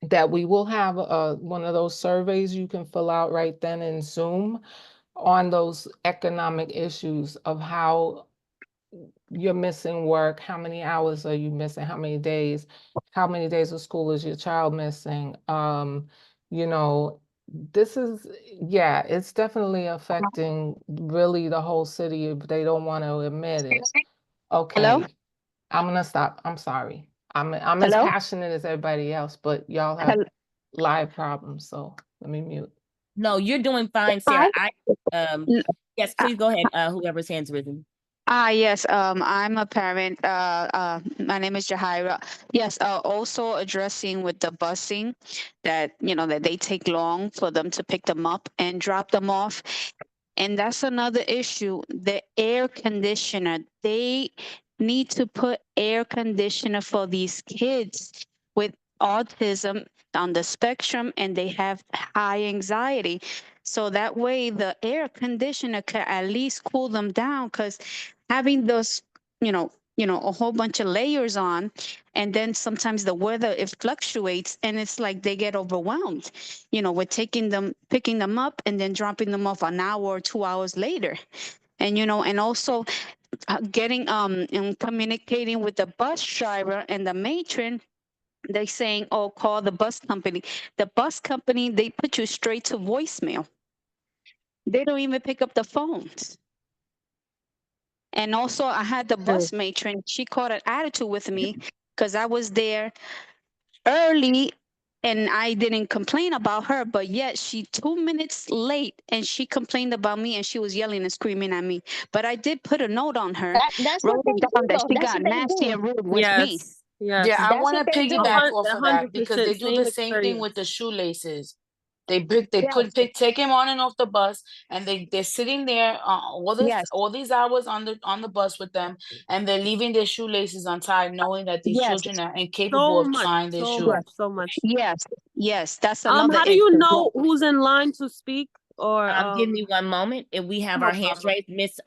that we will have one of those surveys you can fill out right then in Zoom on those economic issues of how you're missing work, how many hours are you missing, how many days of school is your child missing? This is, it's definitely affecting really the whole city if they don't want to admit it. Okay, Hello? I'm gonna stop. I'm sorry. I'm as Hello? passionate as everybody else, but y'all have live problems, so let me mute. No, you're doing fine, Sarah. Yes, please go ahead. Whoever's hand's risen. Yes, I'm a parent. My name is Jahira. Yes, also addressing with the busing that, that they take long for them to pick them up and drop them off. And that's another issue. The air conditioner, they need to put air conditioner for these kids with autism on the spectrum, and they have high anxiety. So that way the air conditioner can at least cool them down, because having those, a whole bunch of layers on, and then sometimes the weather, it fluctuates, and it's like they get overwhelmed, with picking them up and then dropping them off an hour or 2 hours later. And, and also getting and communicating with the bus driver and the matron. They're saying, oh, call the bus company. The bus company, they put you straight to voicemail. They don't even pick up the phones. And also, I had the bus matron, she caught an attitude with me because I was there early and I didn't complain about her, but yet she 2 minutes late and she complained about me, and she was yelling and screaming at me. But I did put a note on her, That's wrote what they it down do, that though. she That's got what they nasty do. and rude with me. Yes. Yeah, I That's want what to they do. piggyback off of that 100% because they do the same thing with the shoelaces. They take him on and off the bus, and they're sitting there Yes. all these hours on the bus with them, and they're leaving their shoelaces untied, knowing that these Yes. children are incapable of tying their shoes. So much. Yes. Yes. That's another How do you issue. know who's in line to speak? Or Give me one moment. If we have no our hands problem. raised,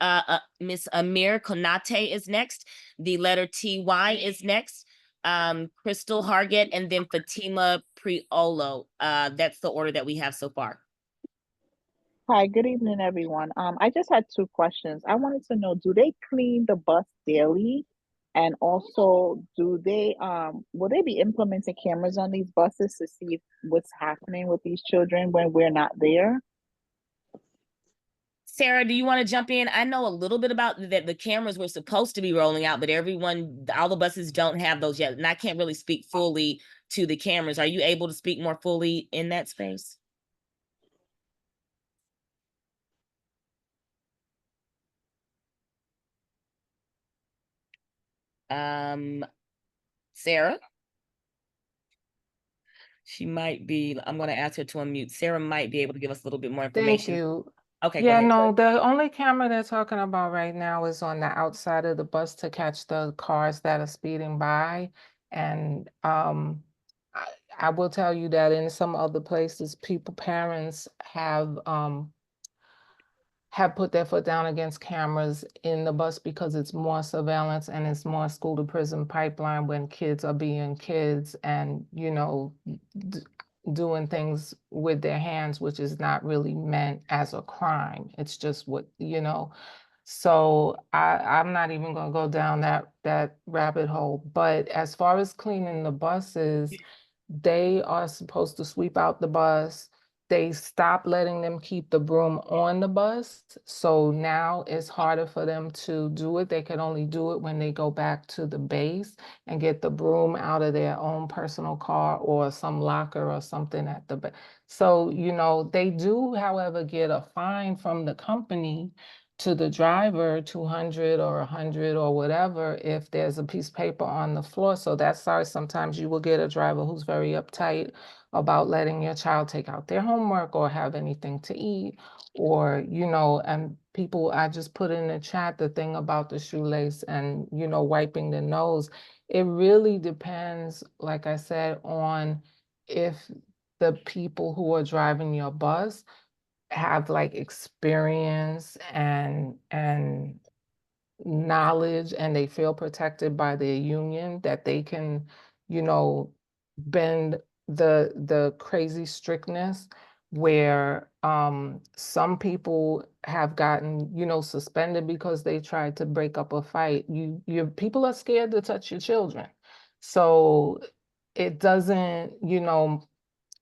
Miss Amir Konate is next. The letter TY is next. Crystal Hargett, and then Fatima Priolo. That's the order that we have so far. Hi, good evening, everyone. I just had two questions. I wanted to know, do they clean the bus daily? And also, will they be implementing cameras on these buses to see what's happening with these children when we're not there? Sarah, do you want to jump in? I know a little bit about that. The cameras were supposed to be rolling out, but all the buses don't have those yet. And I can't really speak fully to the cameras. Are you able to speak more fully in that space? Sarah? She might be, I'm going to ask her to unmute. Sarah might be able to give us a little bit more information. Thank you. Okay, go Yeah, ahead. no, the only camera they're talking about right now is on the outside of the bus to catch the cars that are speeding by. And I will tell you that in some other places, parents have put their foot down against cameras in the bus because it's more surveillance and it's more school to prison pipeline when kids are being kids and, doing things with their hands, which is not really meant as a crime. It's just so I'm not even gonna go down that rabbit hole. But as far as cleaning the buses, they are supposed to sweep out the bus. They stopped letting them keep the broom on the bus. So now it's harder for them to do it. They can only do it when they go back to the base and get the broom out of their own personal car or some locker or something at the back. So, they do, however, get a fine from the company to the driver, 200 or 100 or whatever, if there's a piece of paper on the floor. So that's sorry, sometimes you will get a driver who's very uptight about letting your child take out their homework or have anything to eat, or, and people, I just put in the chat the thing about the shoelace and, wiping the nose. It really depends, like I said, on if the people who are driving your bus have like experience and knowledge, and they feel protected by their union, that they can, bend the crazy strictness where some people have gotten, suspended because they tried to break up a fight. Your people are scared to touch your children. So it doesn't,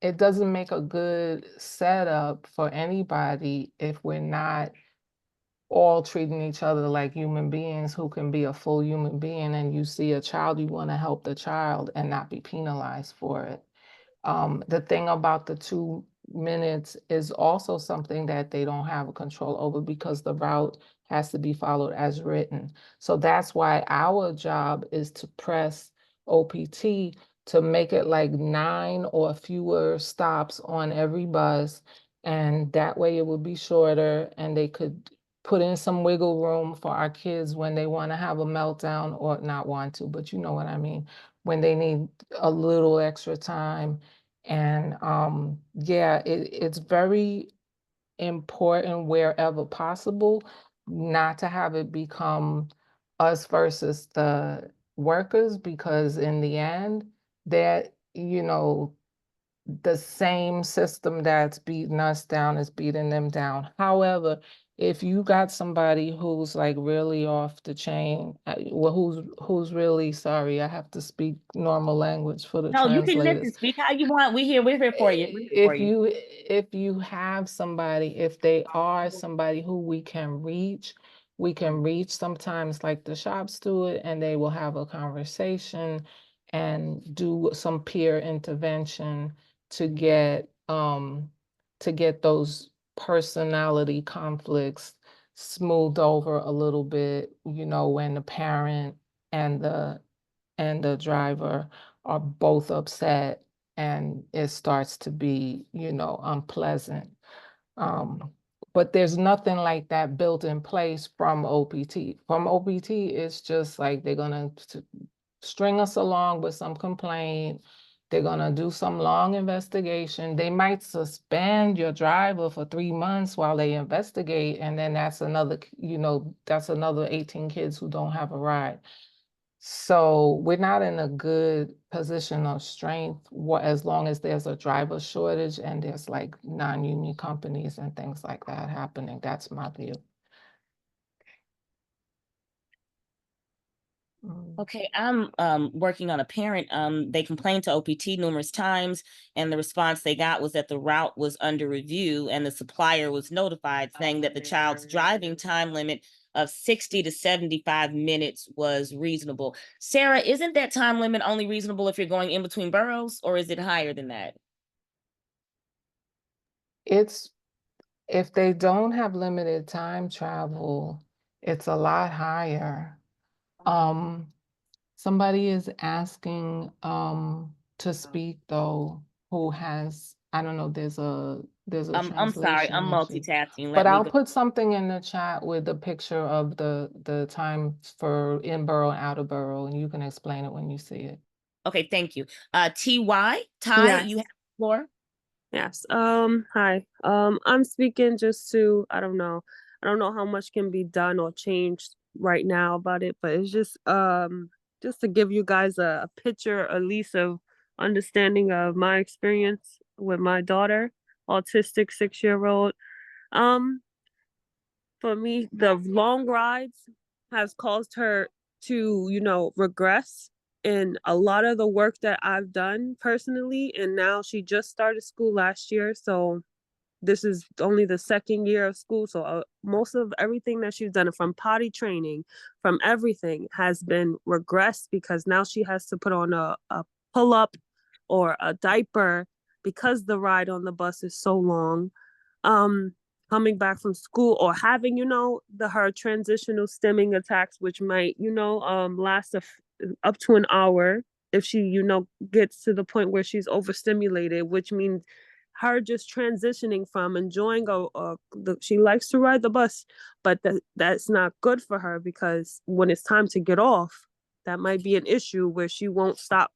it doesn't make a good setup for anybody if we're not all treating each other like human beings who can be a full human being, and you see a child, you want to help the child and not be penalized for it. The thing about the 2 minutes is also something that they don't have control over because the route has to be followed as written. So that's why our job is to press OPT to make it like 9 or fewer stops on every bus. And that way it would be shorter and they could put in some wiggle room for our kids when they want to have a meltdown, or not want to, but you know what I mean, when they need a little extra time. And yeah, it's very important wherever possible not to have it become us versus the workers, because in the end, that, the same system that's beating us down is beating them down. However, if you got somebody who's like really off the chain, who's really, sorry, I have to speak normal language for the No, you can translators. listen, speak how you want. We're here for you. If you have somebody, if they are somebody who we can reach sometimes, like the shops do it, and they will have a conversation and do some peer intervention to get those personality conflicts smoothed over a little bit, when the parent and and the driver are both upset, and it starts to be, unpleasant. But there's nothing like that built in place from OPT. From OPT, it's just like they're gonna string us along with some complaint. They're gonna do some long investigation. They might suspend your driver for 3 months while they investigate, and then that's another 18 kids who don't have a ride. So we're not in a good position of strength as long as there's a driver shortage and there's like non-union companies and things like that happening. That's my view. Okay, I'm working on a parent. They complained to OPT numerous times, and the response they got was that the route was under review, and the supplier was notified saying that the child's driving time limit of 60 to 75 minutes was reasonable. Sarah, isn't that time limit only reasonable if you're going in between boroughs, or is it higher than that? If they don't have limited time travel, it's a lot higher. Somebody is asking to speak though, who has, I don't know, there's a I'm sorry, I'm translation issue. multitasking. But Let me I'll go. put something in the chat with the picture of the time for in borough, out of borough, and you can explain it when you see it. Okay, thank you. Ty, Yes. you have the floor. Yes. Hi. I'm speaking just to, I don't know how much can be done or changed right now about it, but it's just to give you guys a picture, at least of understanding of my experience with my daughter, autistic 6-year-old. For me, the long rides has caused her to, regress in a lot of the work that I've done personally. And now she just started school last year. So this is only the second year of school. So most of everything that she's done from potty training, from everything has been regressed because now she has to put on a pull-up or a diaper because the ride on the bus is so long. Coming back from school or having, her transitional stimming attacks, which might, last up to an hour if she, gets to the point where she's overstimulated, which means her just transitioning from enjoying she likes to ride the bus, but that's not good for her because when it's time to get off, that might be an issue where she won't stop,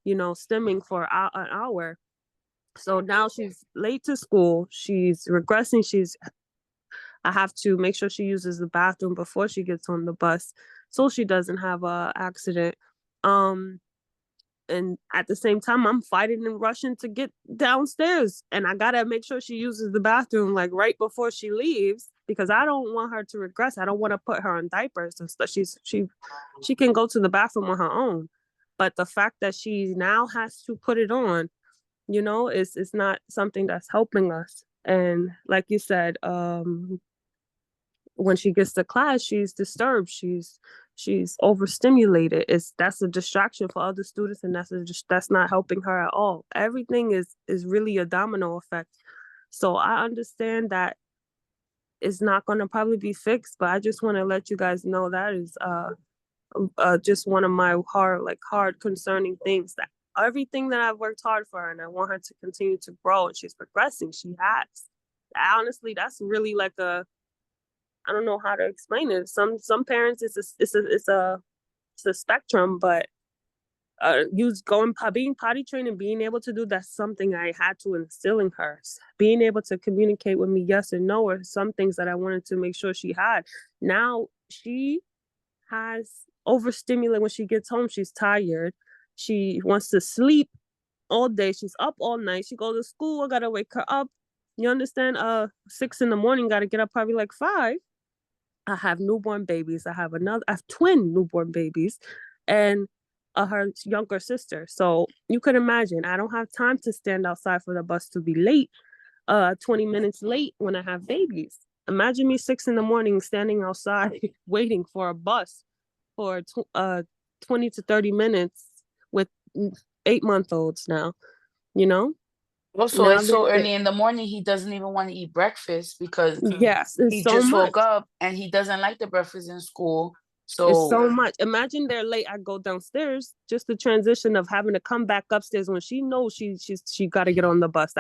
stimming for an hour. So now she's late to school. She's regressing. I have to make sure she uses the bathroom before she gets on the bus so she doesn't have a accident. And at the same time, I'm fighting and rushing to get downstairs. And I gotta make sure she uses the bathroom like right before she leaves because I don't want her to regress. I don't want to put her on diapers and stuff. She can go to the bathroom on her own. But the fact that she now has to put it on, it's not something that's helping us. And like you said, when she gets to class, she's disturbed. She's overstimulated. That's a distraction for other students, and that's not helping her at all. Everything is really a domino effect. So I understand that it's not going to probably be fixed, but I just want to let you guys know that is just one of my hard concerning things, that everything that I've worked hard for her, and I want her to continue to grow, and she's progressing. She has. Honestly, that's really like I don't know how to explain it. Some parents, it's a spectrum, but being potty trained and being able to do that's something I had to instill in her. Being able to communicate with me yes and no are some things that I wanted to make sure she had. Now she has overstimulated. When she gets home, she's tired. She wants to sleep all day. She's up all night. She goes to school. I gotta wake her up. You understand? 6 a.m, gotta get up probably like 5. I have newborn babies. I have twin newborn babies and her younger sister. So you could imagine, I don't have time to stand outside for the bus to be late, 20 minutes late when I have babies. Imagine me 6 a.m. standing outside waiting for a bus for 20 to 30 minutes with 8-month-olds now, Also, it's so early in the morning, he doesn't even want to eat breakfast because yes, he just woke up and he doesn't like the breakfast in school. It's So so much. Imagine they're late. I go downstairs. Just the transition of having to come back upstairs when she knows she got to get on the bus.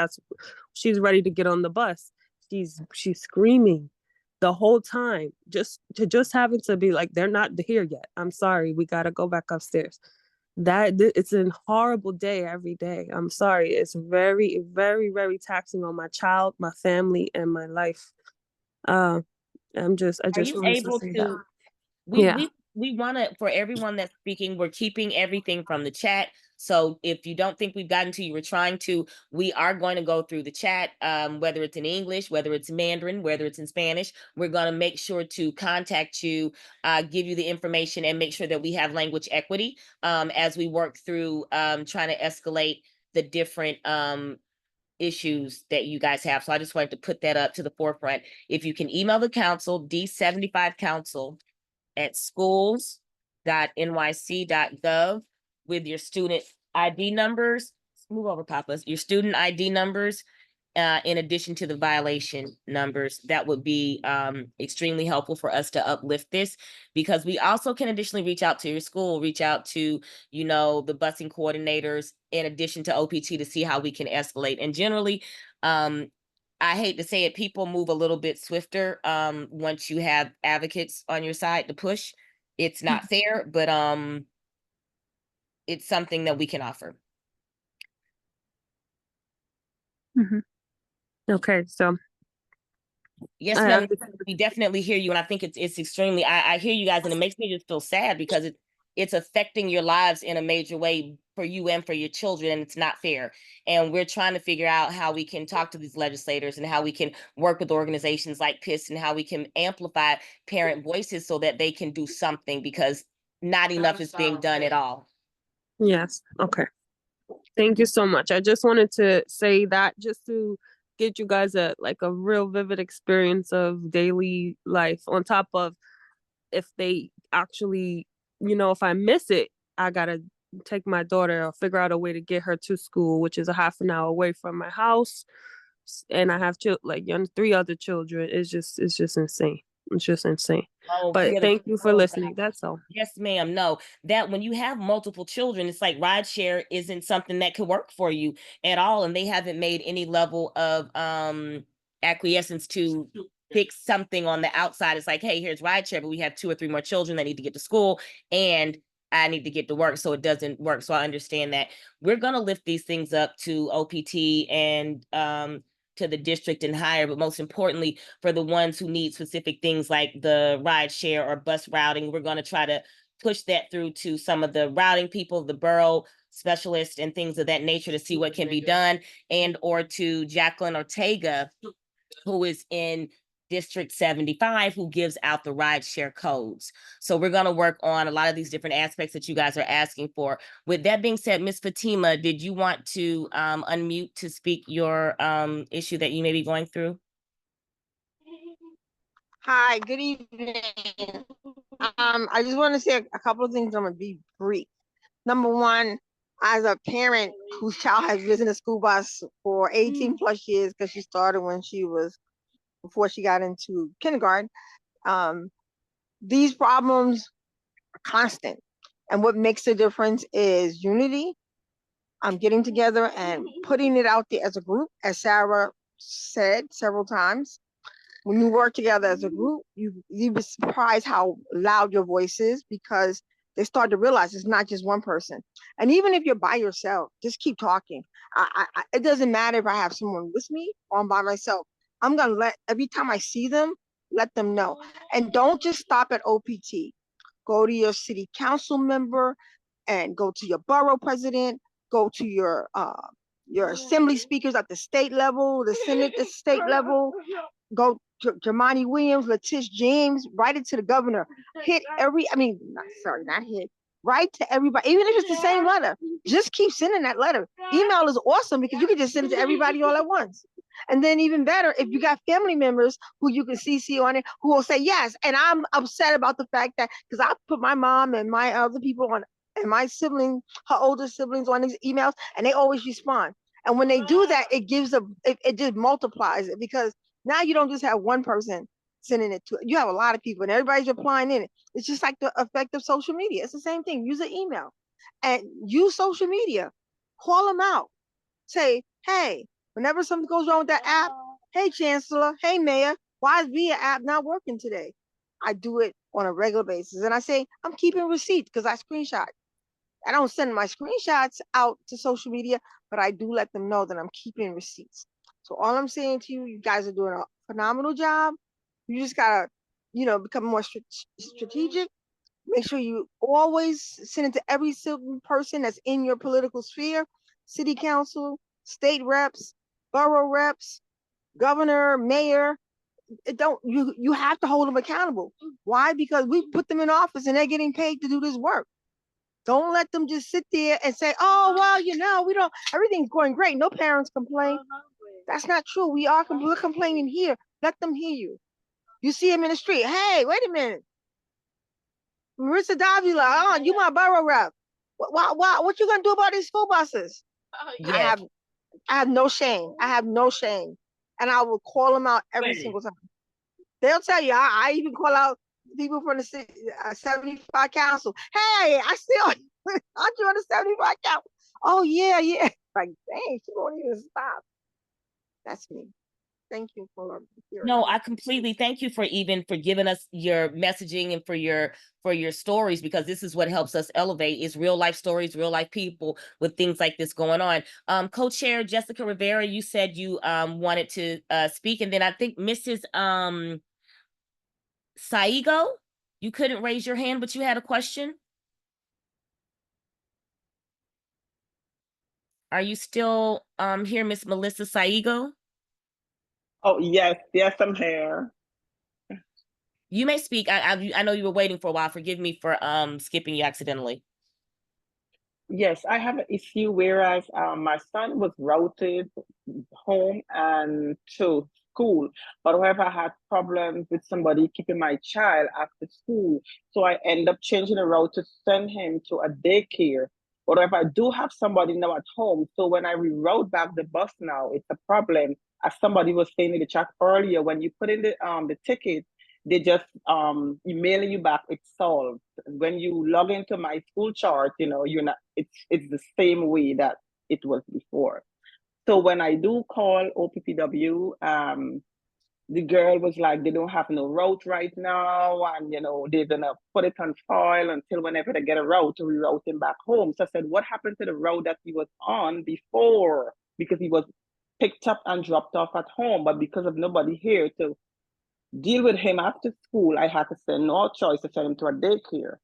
She's ready to get on the bus. She's screaming the whole time. Just having to be like, they're not here yet. I'm sorry. We got to go back upstairs. It's a horrible day every day. I'm sorry. It's very, very, very taxing on my child, my family, and my life. I just Are you wanted able say to? that. We want to, for everyone that's speaking, we're keeping everything from the chat. So if you don't think we've gotten to you, we're trying to. We are going to go through the chat, whether it's in English, whether it's Mandarin, whether it's in Spanish. We're going to make sure to contact you, give you the information, and make sure that we have language equity as we work through trying to escalate the different issues that you guys have. So I just wanted to put that up to the forefront. If you can email the council, d75council@schools.nyc.gov with your student ID numbers. Move over, Papas. Your student ID numbers, in addition to the violation numbers, that would be extremely helpful for us to uplift this, because we also can additionally reach out to your school, reach out to, the busing coordinators, in addition to OPT, to see how we can escalate. And generally, I hate to say it, people move a little bit swifter once you have advocates on your side to push. It's not fair, but it's something that we can offer. Okay, so yes, ma'am, we definitely hear you, and I think it's extremely. I hear you guys, and it makes me just feel sad because it's affecting your lives in a major way for you and for your children, and it's not fair. And we're trying to figure out how we can talk to these legislators and how we can work with organizations like PIS and how we can amplify parent voices so that they can do something, because not enough is being done at all. Yes. Okay. Thank you so much. I just wanted to say that just to get you guys a real vivid experience of daily life, on top of if they actually, if I miss it, I gotta take my daughter or figure out a way to get her to school, which is a half an hour away from my house. And I have 3 other children. It's just insane. It's just insane. But thank you for listening. That's all. Yes, ma'am. No, that when you have multiple children, it's like rideshare isn't something that could work for you at all. And they haven't made any level of acquiescence to fix something on the outside. It's like, hey, here's rideshare, but we have 2 or 3 more children that need to get to school, and I need to get to work, so it doesn't work. So I understand that. We're going to lift these things up to OPT and to the district and higher, but most importantly, for the ones who need specific things like the ride share or bus routing, we're going to try to push that through to some of the routing people, the borough specialists and things of that nature, to see what can be done, and or to Jacqueline Ortega, who is in District 75, who gives out the ride share codes. So we're going to work on a lot of these different aspects that you guys are asking for. With that being said, Ms. Fatima, did you want to unmute to speak your issue that you may be going through? Hi, good evening. I just want to say a couple of things. I'm going to be brief. Number one, as a parent whose child has risen a school bus for 18 plus years, because she started before she got into kindergarten, these problems are constant. And what makes the difference is unity. Getting together and putting it out there as a group, as Sarah said several times. When you work together as a group, you'd be surprised how loud your voice is, because they start to realize it's not just one person. And even if you're by yourself, just keep talking. It doesn't matter if I have someone with me or I'm by myself. I'm going to every time I see them, let them know. And don't just stop at OPT. Go to your city council member and go to your borough president, go to your assembly speakers at the state level, the Senate at the state level, go to Jamani Williams, Letitia James, write it to the governor. Write to everybody, even if it's the same letter. Just keep sending that letter. Email is awesome because you can just send it to everybody all at once. And then even better, if you got family members who you can CC on it, who will say yes. And I'm upset about the fact that, because I put my mom and my other people on, and my sibling, her older siblings on these emails, and they always respond. And when they do that, it just multiplies it, because now you don't just have one person sending it to, you have a lot of people and everybody's replying in it. It's just like the effect of social media. It's the same thing. Use an email and use social media. Call them out. Say, hey, whenever something goes wrong with that app, hey, Chancellor, hey, Mayor, why is VIA app not working today? I do it on a regular basis. And I say, I'm keeping receipts because I screenshot. I don't send my screenshots out to social media, but I do let them know that I'm keeping receipts. So all I'm saying to you, you guys are doing a phenomenal job. You just gotta, become more strategic. Make sure you always send it to every single person that's in your political sphere, city council, state reps, borough reps, governor, mayor. You have to hold them accountable. Why? Because we put them in office and they're getting paid to do this work. Don't let them just sit there and say, oh, well, we don't, everything's going great. No parents complain. That's not true. We're complaining here. Let them hear you. You see him in the street. Hey, wait a minute. Marissa Davila, you my borough rep. What you gonna do about these school buses? Yeah. I have no shame. I have no shame. And I will call them out every single time. They'll tell you, I even call out people from the 75 council. Hey, I still, aren't you on the 75 council? Oh, yeah. Like, dang, she won't even stop. That's me. Thank you for hearing. No, I completely thank you for giving us your messaging and for your stories, because this is what helps us elevate is real life stories, real life people with things like this going on. Co-chair Jessica Rivera, you said you wanted to speak, and then I think Mrs. Saigo, you couldn't raise your hand, but you had a question. Are you still here, Miss Melissa Saigo? Oh, yes, I'm here. You may speak. I know you were waiting for a while. Forgive me for skipping you accidentally. Yes, I have an issue whereas my son was routed home and to school, but however, I had problems with somebody keeping my child after school. So I end up changing the route to send him to a daycare. But if I do have somebody now at home, so when I reroute back the bus now, it's a problem. As somebody was saying in the chat earlier, when you put in the ticket, they just emailing you back, it's solved. When you log into my school chart, you're not, it's the same way that it was before. So when I do call OPPW, the girl was like, they don't have no route right now, and they're gonna put it on file until whenever they get a route to reroute him back home. So I said, what happened to the route that he was on before? Because he was picked up and dropped off at home, but because of nobody here to deal with him after school, I had to send no choice to send him to a daycare.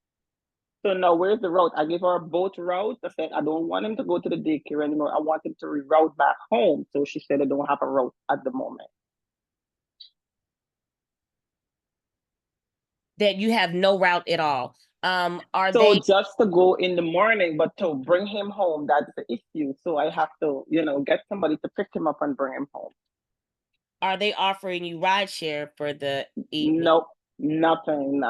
So now where's the route? I gave her both routes. I said, I don't want him to go to the daycare anymore. I want him to reroute back home. So she said, I don't have a route at the moment. That you have no route at all. So just to go in the morning, but to bring him home, that's the issue. So I have to, get somebody to pick him up and bring him home. Are they offering you rideshare for the evening? Nope, nothing.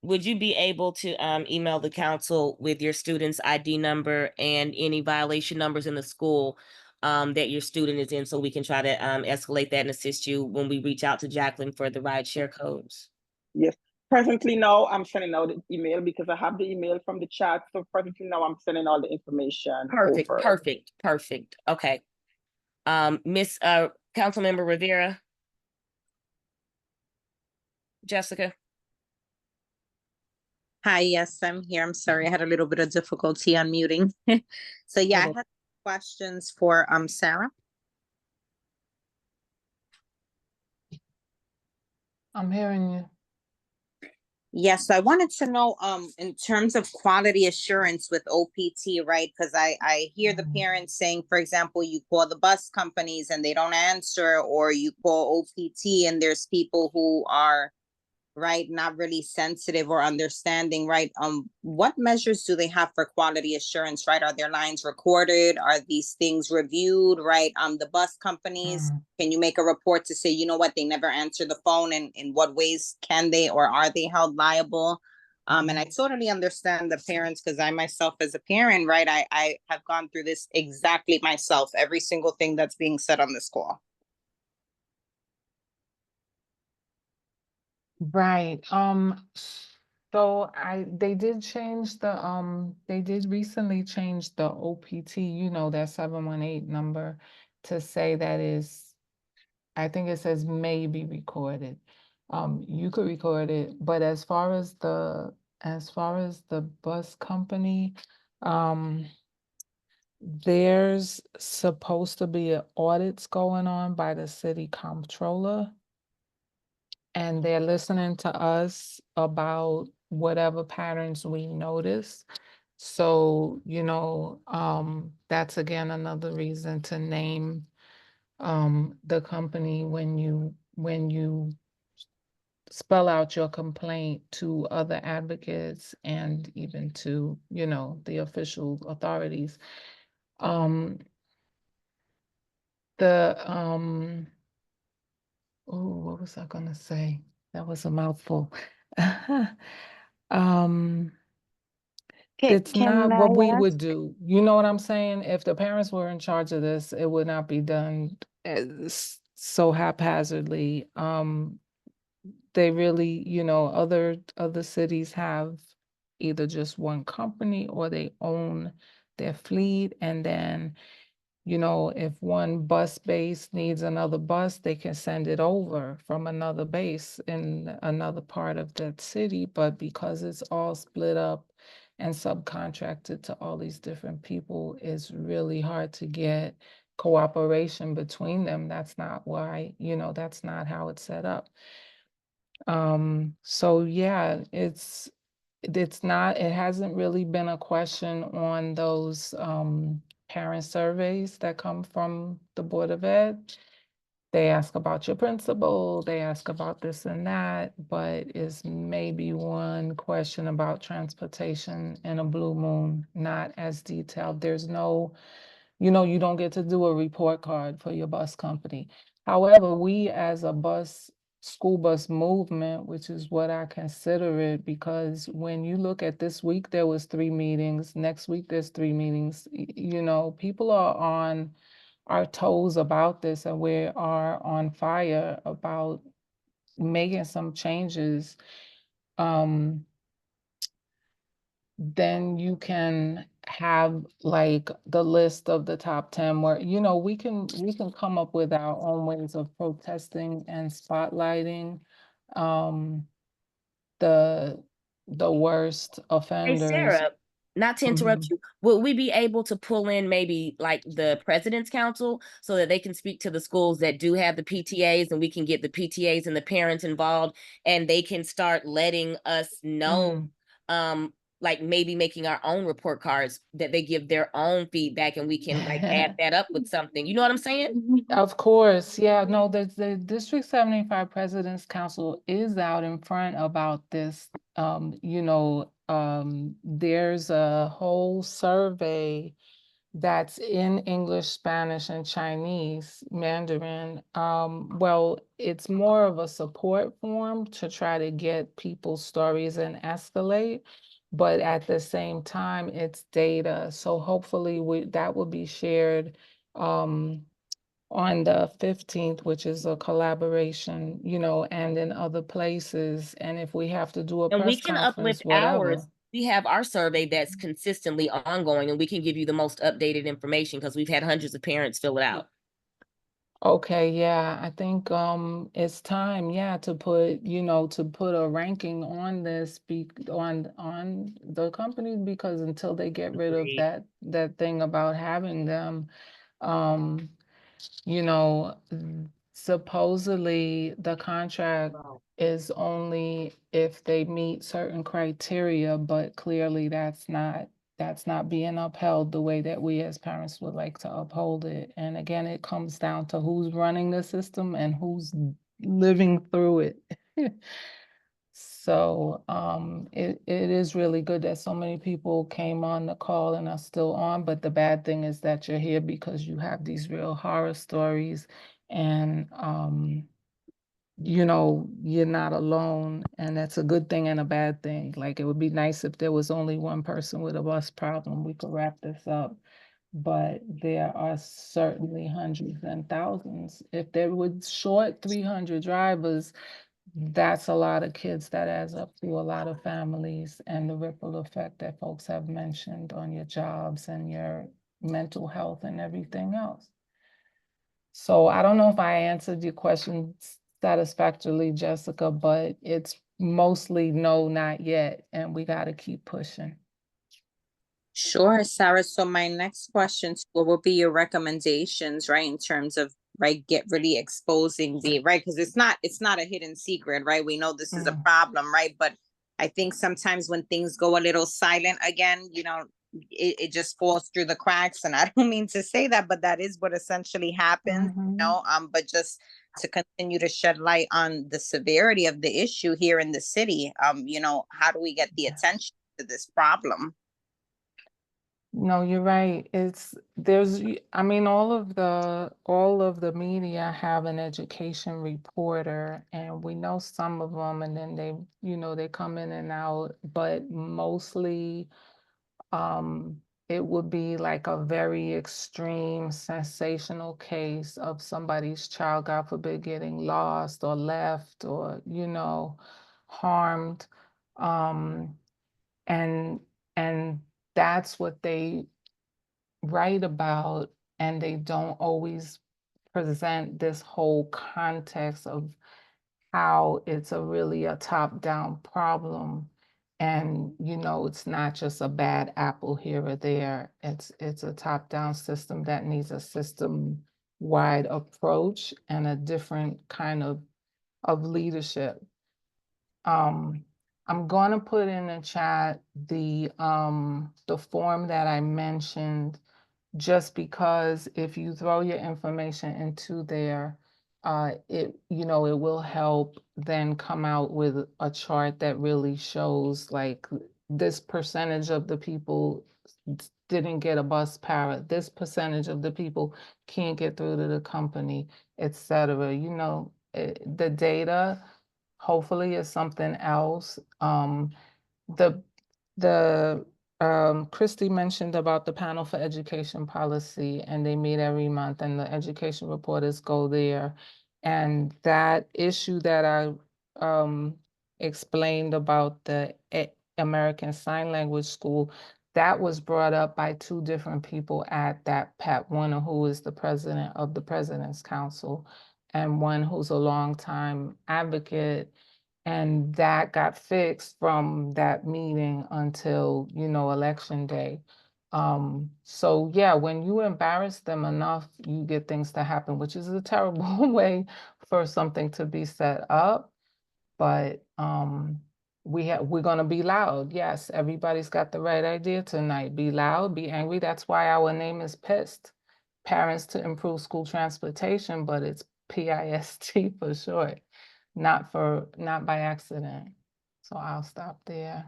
Would you be able to email the council with your student's ID number and any violation numbers in the school that your student is in, so we can try to escalate that and assist you when we reach out to Jacqueline for the rideshare codes? Yes. Presently now, I'm sending out the email because I have the email from the chat. So presently now, I'm sending all the information. Perfect. Okay. Miss Councilmember Rivera. Jessica. Hi, yes, I'm here. I'm sorry, I had a little bit of difficulty unmuting. So yeah, I had questions for Sarah. I'm hearing you. Yes, I wanted to know in terms of quality assurance with OPT, right? Because I hear the parents saying, for example, you call the bus companies and they don't answer, or you call OPT and there's people who are not really sensitive or understanding, right? What measures do they have for quality assurance, right? Are their lines recorded? Are these things reviewed, right? The bus companies, can you make a report to say, you know what, they never answer the phone, and in what ways can they or are they held liable? And I totally understand the parents, because I myself as a parent, right, I have gone through this exactly myself, every single thing that's being said on this call. Right. So they did change they did recently change the OPT, that 718 number to say that is, I think it says may be recorded. You could record it, but as far as the bus company, um, there's supposed to be audits going on by the city comptroller, and they're listening to us about whatever patterns we notice. So, that's again another reason to name the company when you spell out your complaint to other advocates and even to, the official authorities. Um, the what was I gonna say? That was a mouthful. Um, it's Can not I what we ask? would do. You know what I'm saying? If the parents were in charge of this, it would not be done so haphazardly. They really, other cities have either just one company or they own their fleet, and then if one bus base needs another bus, they can send it over from another base in another part of that city. But because it's all split up and subcontracted to all these different people, it's really hard to get cooperation between them. That's not why, that's not how it's set up. So yeah, it hasn't really been a question on those parent surveys that come from the Board of Ed. They ask about your principal, they ask about this and that, but it's maybe one question about transportation and a blue moon, not as detailed. There's no, you don't get to do a report card for your bus company. However, we as a school bus movement, which is what I consider it, because when you look at this week, there was 3 meetings, next week there's 3 meetings, people are on our toes about this, and we are on fire about making some changes. Then you can have like the list of the top 10 where, we can come up with our own ways of protesting and spotlighting um, the worst Hey, offenders. Sarah, not to interrupt Mhm. you, will we be able to pull in maybe like the president's council so that they can speak to the schools that do have the PTAs, and we can get the PTAs and the parents involved, and they can start letting us know, like maybe making our own report cards that they give their own feedback, and we can like add that up with something. You know what I'm saying? Of course, yeah, no, the District 75 President's Council is out in front about this. There's a whole survey that's in English, Spanish, and Chinese, Mandarin. Well, it's more of a support form to try to get people's stories and escalate, but at the same time, it's data. So hopefully that will be shared on the 15th, which is a collaboration, and in other places. And if we have to do a And we press can conference, uplift whatever. ours. We have our survey that's consistently ongoing, and we can give you the most updated information because we've had hundreds of parents fill it out. Okay, yeah, I think it's time, yeah, to put a ranking on this on the companies, because until they get rid of Agreed. that thing about having them, um, you know, supposedly the contract is only if they meet certain criteria, but clearly that's not being upheld the way that we as parents would like to uphold it. And again, it comes down to who's running the system and who's living through it. So it is really good that so many people came on the call and are still on, but the bad thing is that you're here because you have these real horror stories, and you're not alone, and that's a good thing and a bad thing. Like, it would be nice if there was only one person with a bus problem. We could wrap this up. But there are certainly hundreds and thousands. If there were short 300 drivers, that's a lot of kids. That adds up to a lot of families, and the ripple effect that folks have mentioned on your jobs and your mental health and everything else. So I don't know if I answered your question satisfactorily, Jessica, but it's mostly no, not yet, and we got to keep pushing. Sure, Sarah. So my next question, what would be your recommendations, right, in terms of get really exposing the right, because it's not a hidden secret, right? We know this is a problem, right? But I think sometimes when things go a little silent again, it just falls through the cracks. And I don't mean to say that, but that is what essentially happens, but just to continue to shed light on the severity of the issue here in the city, how do we get the attention to this problem? No, you're right. I mean, all of the media have an education reporter, and we know some of them, and then they come in and out, but mostly, it would be like a very extreme, sensational case of somebody's child, God forbid, getting lost or left or, harmed. Um, and and that's what they write about, and they don't always present this whole context of how it's really a top-down problem. And it's not just a bad apple here or there. It's a top-down system that needs a system-wide approach and a different kind of leadership. I'm going to put in the chat the form that I mentioned, just because if you throw your information into there, it will help then come out with a chart that really shows like this percentage of the people didn't get a bus para, this percentage of the people can't get through to the company, etc. The data hopefully is something else. The Christy mentioned about the panel for education policy, and they meet every month, and the education reporters go there. And that issue that I explained about the American Sign Language School, that was brought up by two different people at that, Pat Warner, who is the president of the President's Council, and one who's a longtime advocate. And that got fixed from that meeting until, election day. So yeah, when you embarrass them enough, you get things to happen, which is a terrible way for something to be set up. But we're gonna be loud. Yes, everybody's got the right idea tonight. Be loud, be angry. That's why our name is PIST, Parents to Improve School Transportation, but it's PIST for short. Not by accident. So I'll stop there.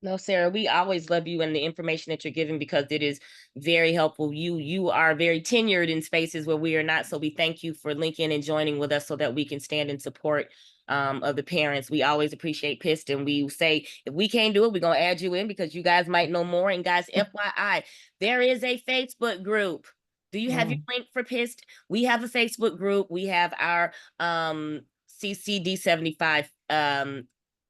No, Sarah, we always love you and the information that you're giving, because it is very helpful. You are very tenured in spaces where we are not. So we thank you for linking and joining with us so that we can stand in support of the parents. We always appreciate PIST, and we say, if we can't do it, we're going to add you in because you guys might know more. And guys, FYI, there is a Facebook group. Do you have your link for PIST? We have a Facebook group. We have our CCD 75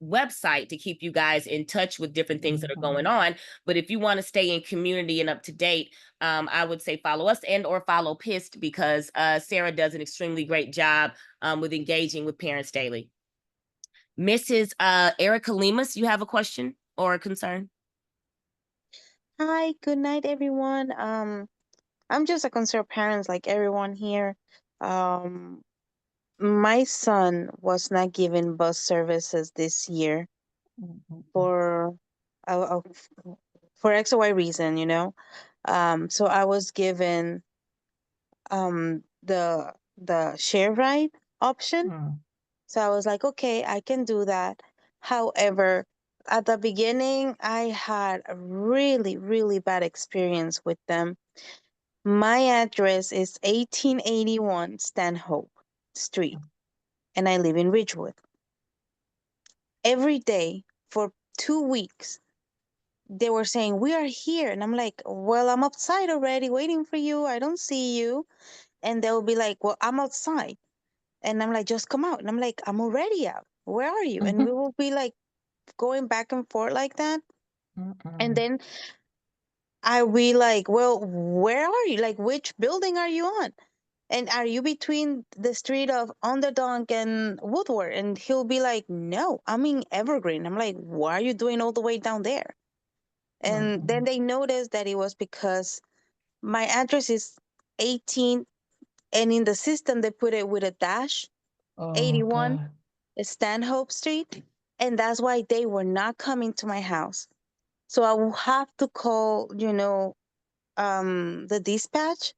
website to keep you guys in touch with different things that are going on. But if you want to stay in community and up to date, I would say follow us and or follow PIST, because Sarah does an extremely great job with engaging with parents daily. Mrs. Erica Lemus, you have a question or a concern? Hi, good night, everyone. I'm just a concerned parent like everyone here. My son was not given bus services this year for X or Y reason, so I was given the share ride option. So I was like, okay, I can do that. However, at the beginning, I had a really, really bad experience with them. My address is 1881 Stanhope Street, and I live in Ridgewood. Every day for 2 weeks, they were saying, we are here. And I'm like, well, I'm outside already waiting for you. I don't see you. And they'll be like, well, I'm outside. And I'm like, just come out. And I'm like, I'm already out. Where are you? And we will be like going back and forth like that. And then I be like, well, where are you? Like, which building are you on? And are you between the street of Underdog and Woodward? And he'll be like, no, I'm in Evergreen. I'm like, what are you doing all the way down there? And then they noticed that it was because my address is 18, and in the system they put it with a dash, 81 Stanhope Street, and that's why they were not coming to my house. So I will have to call, the dispatch,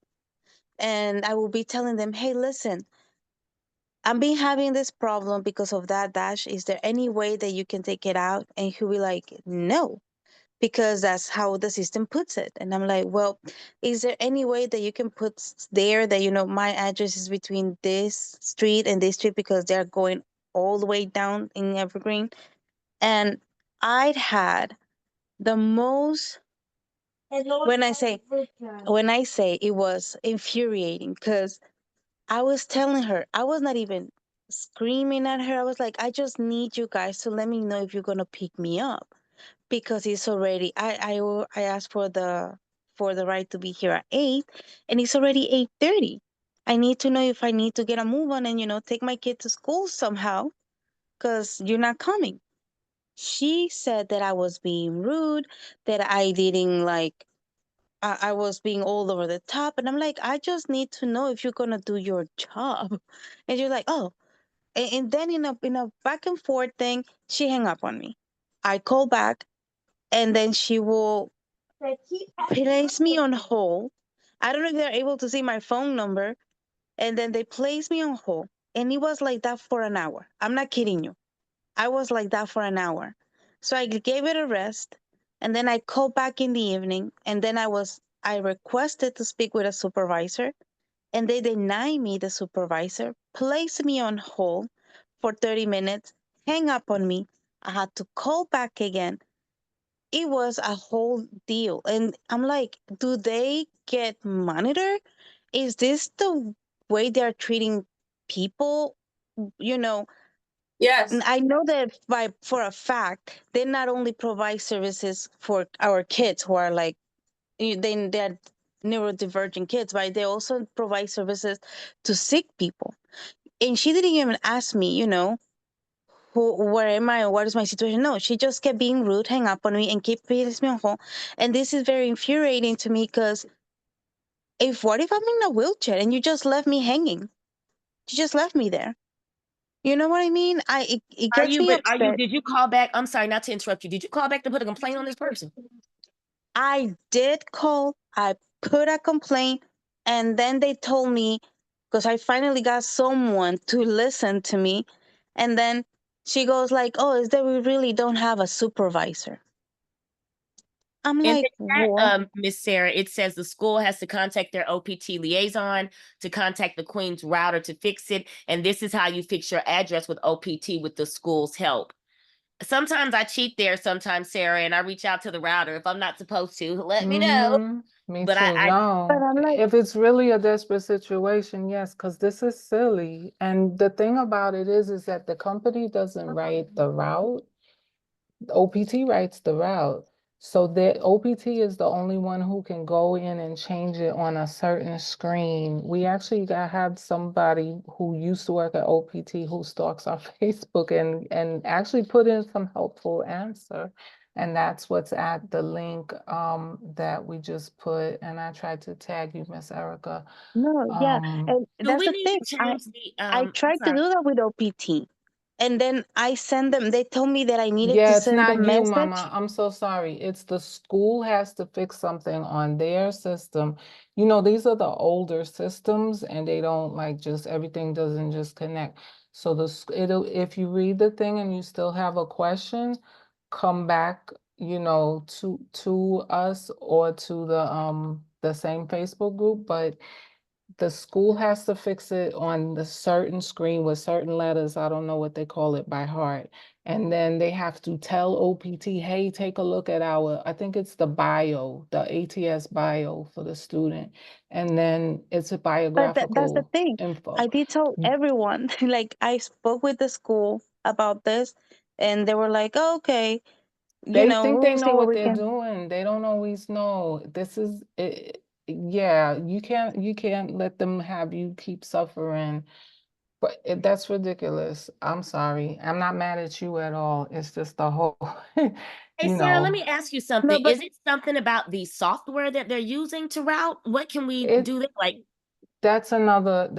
and I will be telling them, hey, listen, I've been having this problem because of that dash. Is there any way that you can take it out? And he'll be like, no, because that's how the system puts it. And I'm like, well, is there any way that you can put there that, my address is between this street and this street, because they're going all the way down in Evergreen? And I'd had the most, when I say it was infuriating, because I was telling her, I was not even screaming at her. I was like, I just need you guys to let me know if you're gonna pick me up, because it's already, I asked for the right to be here at 8, and it's already 8:30. I need to know if I need to get a move on and take my kid to school somehow, because you're not coming. She said that I was being rude, that I didn't like, I was being all over the top. And I'm like, I just need to know if you're gonna do your job. And you're like, oh. And then in a back and forth thing, she hung up on me. I call back, and then she will place me on hold. I don't know if they're able to see my phone number. And then they place me on hold. And it was like that for an hour. I'm not kidding you. I was like that for an hour. So I gave it a rest. And then I called back in the evening. And then I requested to speak with a supervisor. And they denied me the supervisor, placed me on hold for 30 minutes, hang up on me. I had to call back again. It was a whole deal. And I'm like, do they get monitored? Is this the way they're treating people? Yes. I know that for a fact, they not only provide services for our kids who are like, they're neurodivergent kids, but they also provide services to sick people. And she didn't even ask me, where am I or what is my situation? No, she just kept being rude, hang up on me, and keep putting me on hold. And this is very infuriating to me, because what if I'm in a wheelchair and you just left me hanging? You just left me there. You know what I mean? It gets me upset. Did you call back? I'm sorry, not to interrupt you. Did you call back to put a complaint on this person? I did call, I put a complaint, and then they told me, because I finally got someone to listen to me. And then she goes like, oh, is that we really don't have a supervisor. I'm In like, the chat, what? Miss Sarah, it says the school has to contact their OPT liaison to contact the Queen's router to fix it. And this is how you fix your address with OPT with the school's help. Sometimes I cheat there, sometimes, Sarah, and I reach out to the router. If I'm not supposed to, let me know. Me But too. No, But I'm like, if it's really a desperate situation, yes, because this is silly. And the thing about it is that the company doesn't write the route. OPT writes the route. So the OPT is the only one who can go in and change it on a certain screen. We actually have somebody who used to work at OPT who stalks our Facebook and actually put in some helpful answer. And that's what's at the link that we just put. And I tried to tag you, Miss Erica. no, yeah. And Do that's we the need thing. to change the I tried to sorry. do that with OPT. And then I send them, they told me that I needed Yeah, to it's send a not you, message. Mama. I'm so sorry. It's the school has to fix something on their system. You know, these are the older systems and they don't like just everything doesn't just connect. So if you read the thing and you still have a question, come back, to us or to the same Facebook group. But the school has to fix it on the certain screen with certain letters. I don't know what they call it by heart. And then they have to tell OPT, hey, take a look at I think it's the bio, the ATS bio for the student. And then it's a But that's the biographical thing. info. I did tell everyone, like I spoke with the school about this and they were like, oh, okay, They think they we'll see know what what we they're can. doing. They don't always know. This is it, yeah, you can't let them have you keep suffering. But that's ridiculous. I'm sorry. I'm not mad at you at all. It's just the whole, Hey, you Sarah, let know, me ask you No, something. but Is it something about the software that they're using to route? What can we it do there? Like, that's another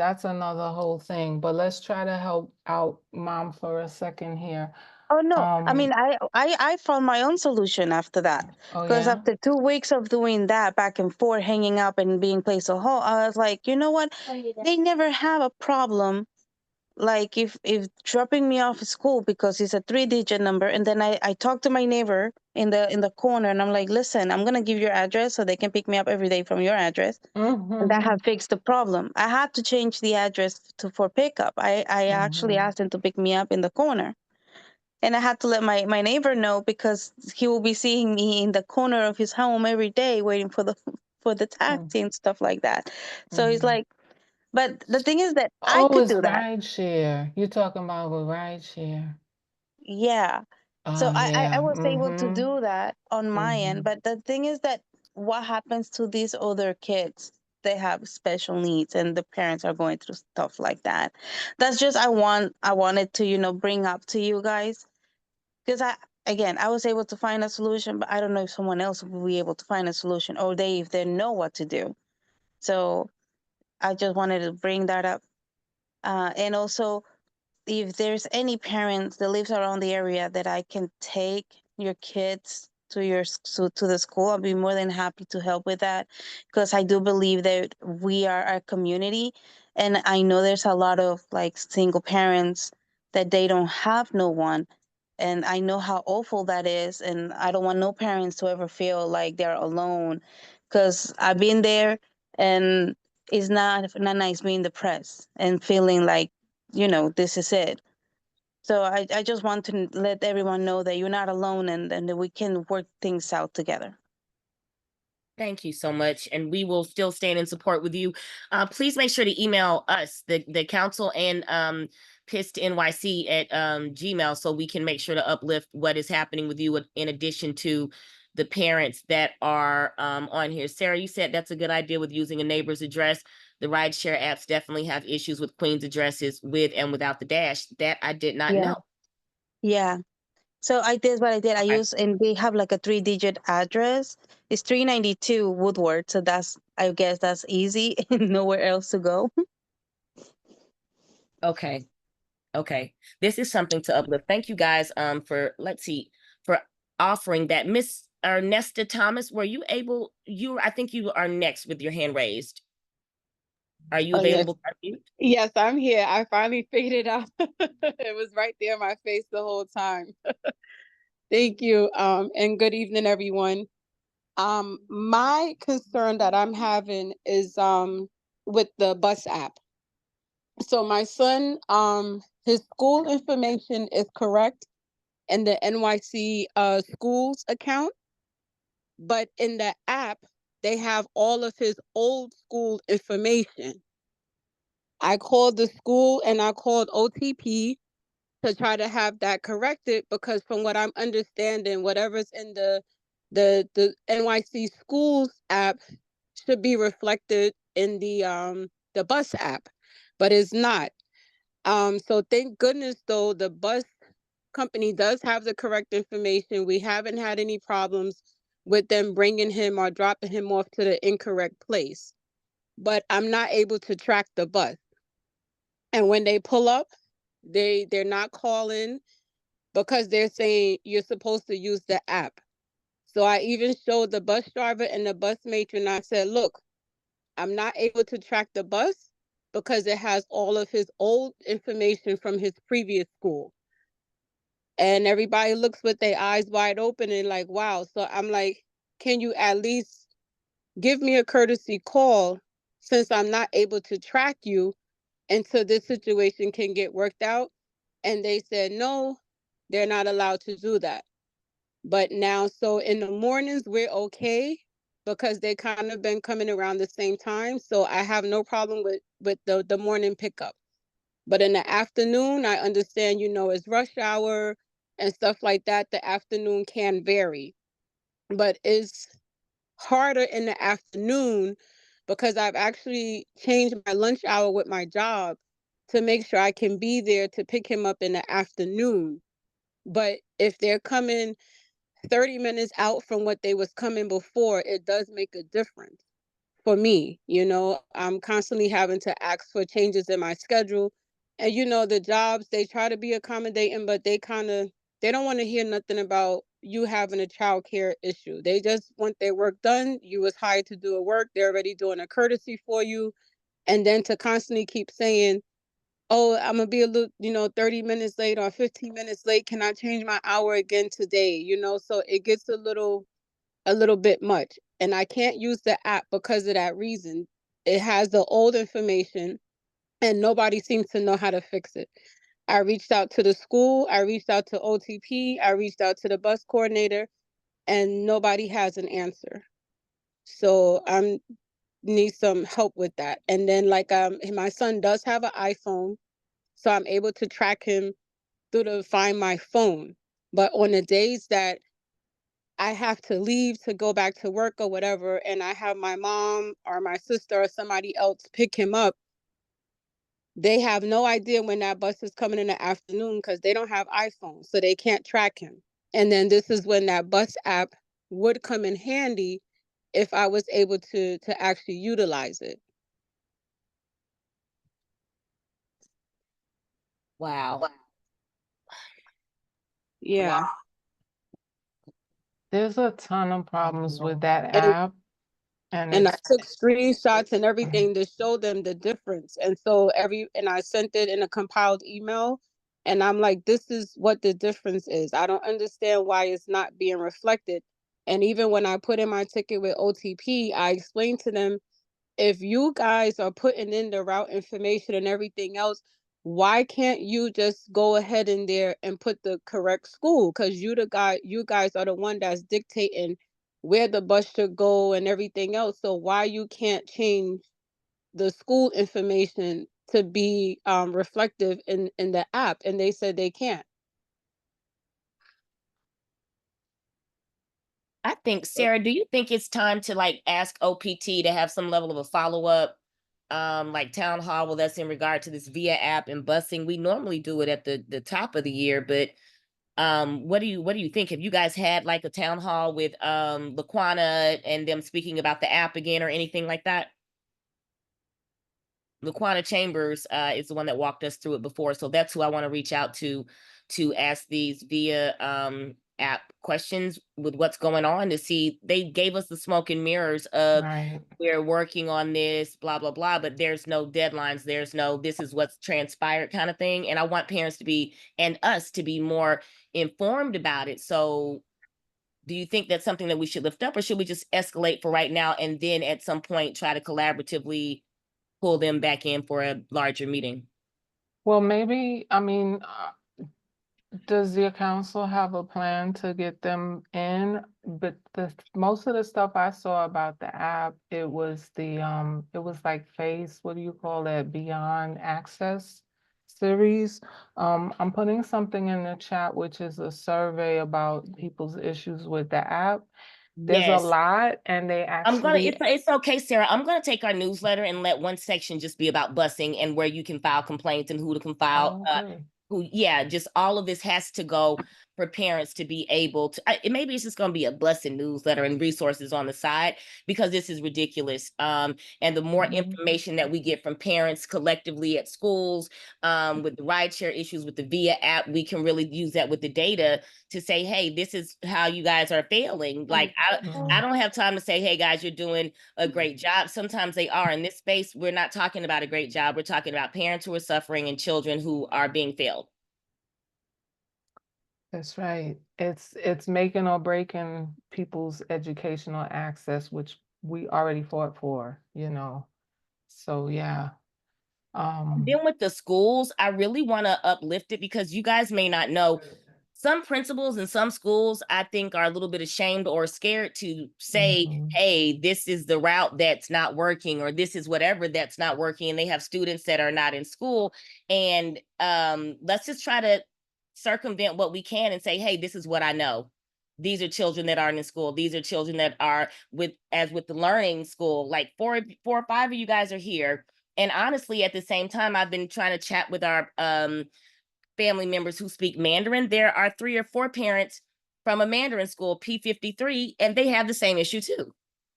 whole thing. But let's try to help out mom for a second here. oh no, I mean, I found my own solution after that. Oh Because yeah? after 2 weeks of doing that back and forth, hanging up and being placed on hold, I was like, you know what? They never have a problem. Like if dropping me off at school because it's a 3-digit number, and then I talked to my neighbor in the corner, and I'm like, listen, I'm gonna give your address so they can pick me up every day from your address, and that had fixed the problem. I had to change the address for pickup. I actually asked him to pick me up in the corner. And I had to let my neighbor know because he will be seeing me in the corner of his home every day waiting for the taxi and stuff like that. So he's like, but the thing is that I Oh, could it's do that. rideshare. You're talking about with rideshare. Yeah. So Oh I yeah. was able to do that on my end. But the thing is that what happens to these other kids? They have special needs and the parents are going through stuff like that. That's just I wanted to, bring up to you guys. Because I was able to find a solution, but I don't know if someone else will be able to find a solution or if they know what to do. So I just wanted to bring that up. And also, if there's any parents that lives around the area that I can take your kids to the school, I'll be more than happy to help with that because I do believe that we are a community, and I know there's a lot of like single parents that they don't have no one, and I know how awful that is, and I don't want no parents to ever feel like they're alone because I've been there, and it's not nice being depressed and feeling like this is it. So I just want to let everyone know that you're not alone and that we can work things out together. thank you so much. And we will still stand in support with you. Please make sure to email us, the council and PIST NYC at Gmail, so we can make sure to uplift what is happening with you in addition to the parents that are on here. Sarah, you said that's a good idea with using a neighbor's address. The rideshare apps definitely have issues with Queen's addresses with and without the dash. That I did not Yeah. know. Yeah. So I did what I did. I use, and they have like a 3-digit address. It's 392 Woodward. So I guess that's easy and nowhere else to go. Okay. Okay. This is something to uplift. Thank you guys for for offering that. Miss Ernesta Thomas, were you able I think you are next with your hand raised. Are you Oh, yes. available to unmute? Yes, I'm here. I finally figured it out. It was right there in my face the whole time. Thank you. And good evening, everyone. My concern that I'm having is with the bus app. So my son, his school information is correct in the NYC schools account, but in the app, they have all of his old school information. I called the school and I called OTP to try to have that corrected because from what I'm understanding, whatever's in the NYC schools app should be reflected in the bus app, but it's not. So thank goodness though the bus company does have the correct information. We haven't had any problems with them bringing him or dropping him off to the incorrect place. But I'm not able to track the bus. And when they pull up, they're not calling because they're saying you're supposed to use the app. So I even showed the bus driver and the bus matron. I said, look, I'm not able to track the bus because it has all of his old information from his previous school. And everybody looks with their eyes wide open and like, wow. So I'm like, can you at least give me a courtesy call since I'm not able to track you until this situation can get worked out. And they said, no, they're not allowed to do that. But now, so in the mornings, we're okay because they kind of been coming around the same time. So I have no problem with the morning pickup. But in the afternoon, I understand, it's rush hour and stuff like that. The afternoon can vary, but it's harder in the afternoon because I've actually changed my lunch hour with my job to make sure I can be there to pick him up in the afternoon. But if they're coming 30 minutes out from what they was coming before, it does make a difference for me. I'm constantly having to ask for changes in my schedule. And the jobs, they try to be accommodating, but they don't want to hear nothing about you having a child care issue. They just want their work done. You was hired to do a work. They're already doing a courtesy for you. And then to constantly keep saying, oh, I'm gonna be a little, 30 minutes late or 15 minutes late. Can I change my hour again today? So it gets a little bit much. And I can't use the app because of that reason. It has the old information and nobody seems to know how to fix it. I reached out to the school, I reached out to OTP, I reached out to the bus coordinator, and nobody has an answer. So I need some help with that. And then my son does have an iPhone, so I'm able to track him through the Find My Phone. But on the days that I have to leave to go back to work or whatever, and I have my mom or my sister or somebody else pick him up, they have no idea when that bus is coming in the afternoon because they don't have iPhones, so they can't track him. And then this is when that bus app would come in handy if I was able to actually utilize it. Wow. Yeah. There's a ton of problems with that And app. And I took screenshots and everything to show them the difference. And so and I sent it in a compiled email. And I'm like, this is what the difference is. I don't understand why it's not being reflected. And even when I put in my ticket with OTP, I explained to them, if you guys are putting in the route information and everything else, why can't you just go ahead in there and put the correct school? Because you guys are the one that's dictating where the bus should go and everything else. So why you can't change the school information to be reflective in the app? And they said they can't. I think, Sarah, do you think it's time to ask OPT to have some level of a follow-up, like town hall? Well, that's in regard to this VIA app and busing. We normally do it at the top of the year, but what do you think? Have you guys had like a town hall with Laquana and them speaking about the app again or anything like that? Laquana Chambers is the one that walked us through it before, so that's who I want to reach out to ask these VIA app questions with what's going on, to see. They gave us the smoke and mirrors of we're working on this, blah blah blah, but there's no deadlines, there's no this is what's transpired kind of thing. And I want parents to be, and us to be, more informed about it. So do you think that's something that we should lift up, or should we just escalate for right now and then at some point try to collaboratively pull them back in for a larger meeting? Well, maybe, does your council have a plan to get them in? But most of the stuff I saw about the app, it was it was like what do you call it? Beyond Access series. I'm putting something in the chat, which is a survey about people's issues with the app. There's a lot, and they actually. It's okay, Sarah. I'm gonna take our newsletter and let one section just be about busing and where you can file complaints and who to can file. Just all of this has to go for parents to be able to. Maybe it's just going to be a busing newsletter and resources on the side, because this is ridiculous. And the more information that we get from parents collectively at schools, with the rideshare issues with the VIA app, we can really use that with the data to say, hey, this is how you guys are failing. Like, I don't have time to say, hey guys, you're doing a great job. Sometimes they are. In this space, we're not talking about a great job. We're talking about parents who are suffering and children who are being failed. That's right. It's making or breaking people's educational access, which we already fought for, So yeah. Then with the schools, I really want to uplift it because you guys may not know some principals in some schools, I think, are a little bit ashamed or scared to say, hey, this is the route that's not working, or this is whatever that's not working. And they have students that are not in school. And let's just try to circumvent what we can and say, hey, this is what I know. These are children that aren't in school. These are children that are with the learning school. Like four or five of you guys are here. And honestly, at the same time, I've been trying to chat with our family members who speak Mandarin. There are 3 or 4 parents from a Mandarin school, P53, and they have the same issue too.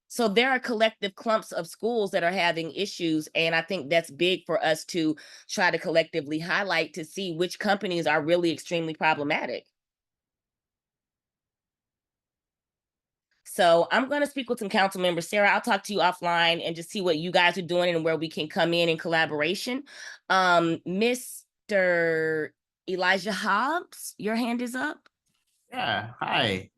So there are collective clumps of schools that are having issues. And I think that's big for us to try to collectively highlight to see which companies are really extremely problematic. So I'm going to speak with some council members. Sarah, I'll talk to you offline and just see what you guys are doing and where we can come in collaboration. Mr. Elijah Hobbs, your hand is up. Yeah, hi.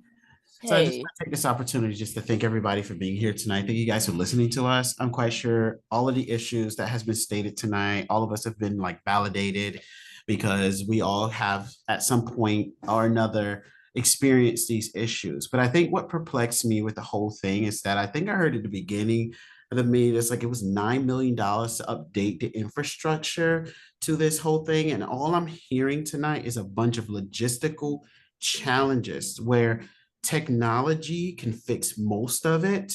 So I just Hey. want to take this opportunity just to thank everybody for being here tonight. Thank you guys for listening to us. I'm quite sure all of the issues that has been stated tonight, all of us have been like validated because we all have at some point or another experienced these issues. But I think what perplexed me with the whole thing is that I think I heard at the beginning of the meeting, it's like it was $9 million to update the infrastructure to this whole thing. And all I'm hearing tonight is a bunch of logistical challenges where technology can fix most of it.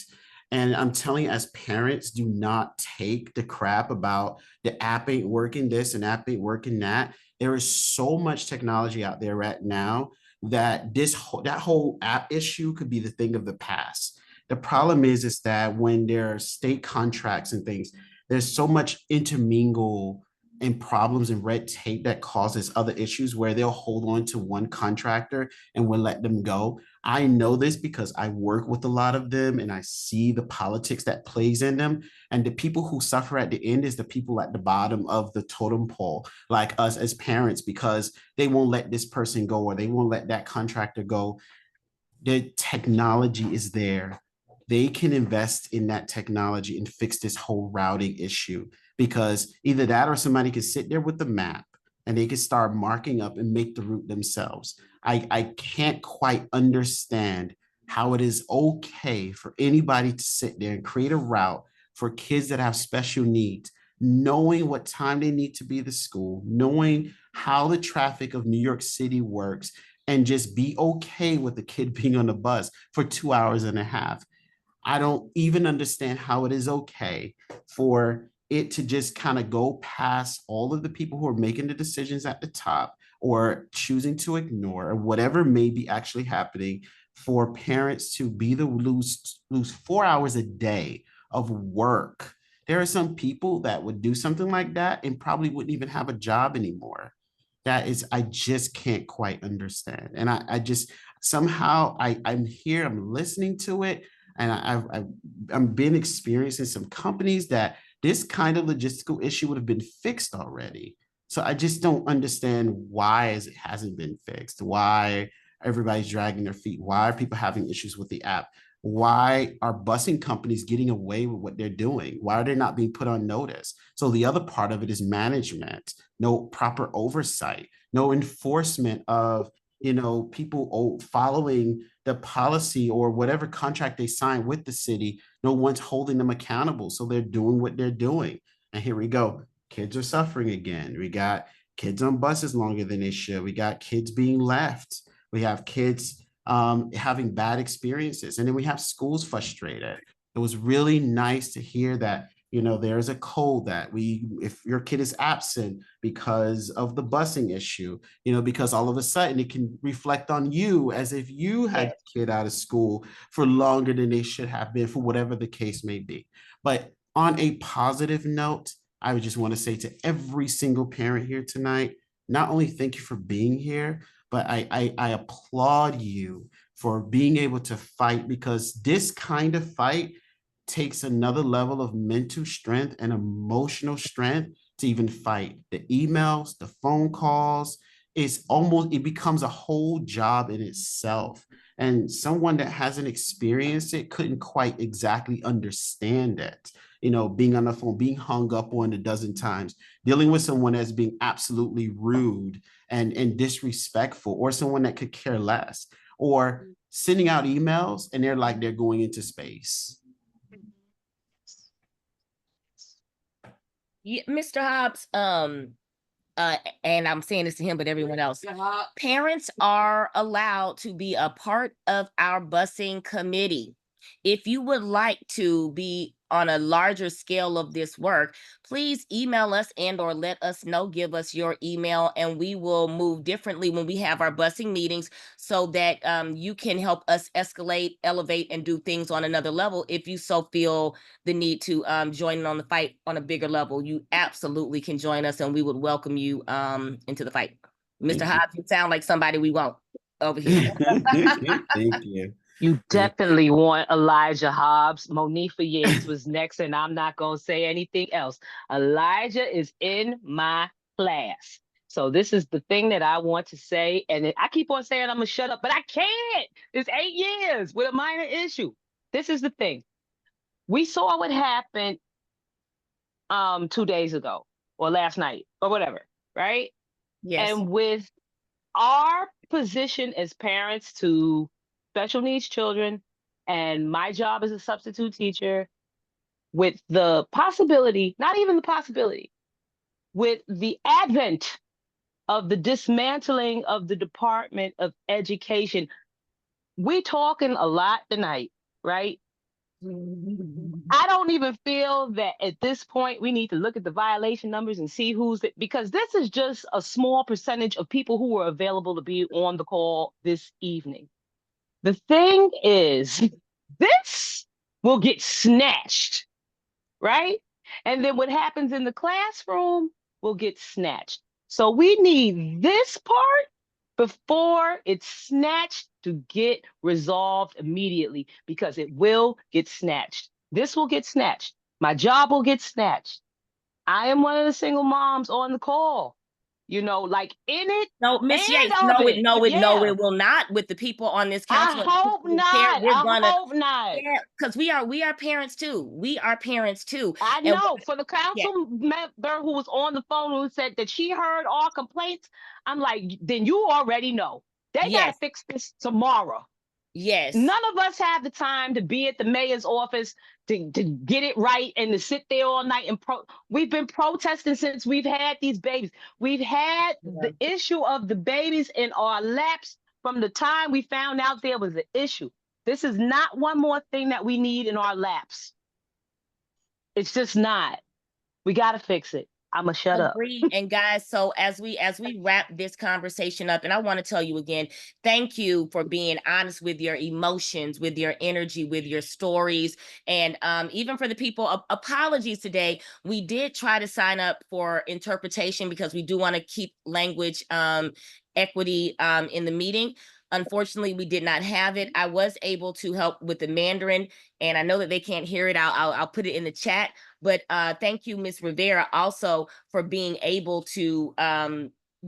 And I'm telling you, as parents, do not take the crap about the app ain't working this and app ain't working that. There is so much technology out there right now that that whole app issue could be the thing of the past. The problem is that when there are state contracts and things, there's so much intermingle and problems and red tape that causes other issues where they'll hold on to one contractor and will let them go. I know this because I work with a lot of them and I see the politics that plays in them. And the people who suffer at the end is the people at the bottom of the totem pole, like us as parents, because they won't let this person go or they won't let that contractor go. The technology is there. They can invest in that technology and fix this whole routing issue, because either that or somebody can sit there with the map and they can start marking up and make the route themselves. I can't quite understand how it is okay for anybody to sit there and create a route for kids that have special needs, knowing what time they need to be at the school, knowing how the traffic of New York City works, and just be okay with the kid being on the bus for 2 hours and a half. I don't even understand how it is okay for it to just kind of go past all of the people who are making the decisions at the top or choosing to ignore or whatever may be actually happening, for parents to be the lose 4 hours a day of work. There are some people that would do something like that and probably wouldn't even have a job anymore. That is, I just can't quite understand. And I just somehow I'm here, I'm listening to it, and I've been experiencing some companies that this kind of logistical issue would have been fixed already. So I just don't understand why it hasn't been fixed, why everybody's dragging their feet, why are people having issues with the app? Why are busing companies getting away with what they're doing? Why are they not being put on notice? So the other part of it is management, no proper oversight, no enforcement of, people following the policy or whatever contract they sign with the city. No one's holding them accountable. So they're doing what they're doing. And here we go. Kids are suffering again. We got kids on buses longer than they should. We got kids being left. We have kids having bad experiences. And then we have schools frustrated. It was really nice to hear that, there's a code that if your kid is absent because of the busing issue, because all of a sudden it can reflect on you as if you had a kid out of school for longer than they should have been, for whatever the case may be. But on a positive note, I would just want to say to every single parent here tonight, not only thank you for being here, but I applaud you for being able to fight, because this kind of fight takes another level of mental strength and emotional strength to even fight. The emails, the phone calls, it becomes a whole job in itself. And someone that hasn't experienced it couldn't quite exactly understand it. You know, being on the phone, being hung up on a dozen times, dealing with someone that's being absolutely rude and disrespectful, or someone that could care less, or sending out emails and they're like they're going into space. Yeah, Mr. Hobbs, and I'm saying this to him, but everyone else, parents are allowed to be a part of our busing committee. If you would like to be on a larger scale of this work, please email us and or let us know, give us your email, and we will move differently when we have our busing meetings so that you can help us escalate, elevate, and do things on another level. If you so feel the need to join in on the fight on a bigger level, you absolutely can join us and we would welcome you into the fight. Mr. Hobbs, you sound like somebody we want over here. Thank you. You definitely want Elijah Hobbs. Monifa Yates was next, and I'm not going to say anything else. Elijah is in my class. So this is the thing that I want to say. And I keep on saying I'm going to shut up, but I can't. It's 8 years with a minor issue. This is the thing. We saw what happened 2 days ago or last night or whatever, right? Yes. And with our position as parents to special needs children, and my job as a substitute teacher, with the possibility, not even the possibility, with the advent of the dismantling of the Department of Education, we're talking a lot tonight, right? I don't even feel that at this point we need to look at the violation numbers and see because this is just a small percentage of people who were available to be on the call this evening. The thing is, this will get snatched, right? And then what happens in the classroom will get snatched. So we need this part before it's snatched to get resolved immediately, because it will get snatched. This will get snatched. My job will get snatched. I am one of the single moms on the call. You know, like in it. No, Miss Yates, no, it will not. With the people on this council, I hope not. I hope not. Because we are parents too. We are parents too. I know. For the council member who was on the phone who said that she heard all complaints, I'm like, then you already know. They gotta fix this tomorrow. Yes. None of us have the time to be at the mayor's office to get it right and to sit there all night and we've been protesting since we've had these babies. We've had the issue of the babies in our laps from the time we found out there was an issue. This is not one more thing that we need in our laps. It's just not. We got to fix it. I'm gonna shut up. And guys, so as we wrap this conversation up, and I want to tell you again, thank you for being honest with your emotions, with your energy, with your stories, and even for the people, apologies today. We did try to sign up for interpretation because we do want to keep language equity in the meeting. Unfortunately, we did not have it. I was able to help with the Mandarin, and I know that they can't hear it. I'll put it in the chat. But thank you, Ms. Rivera, also for being able to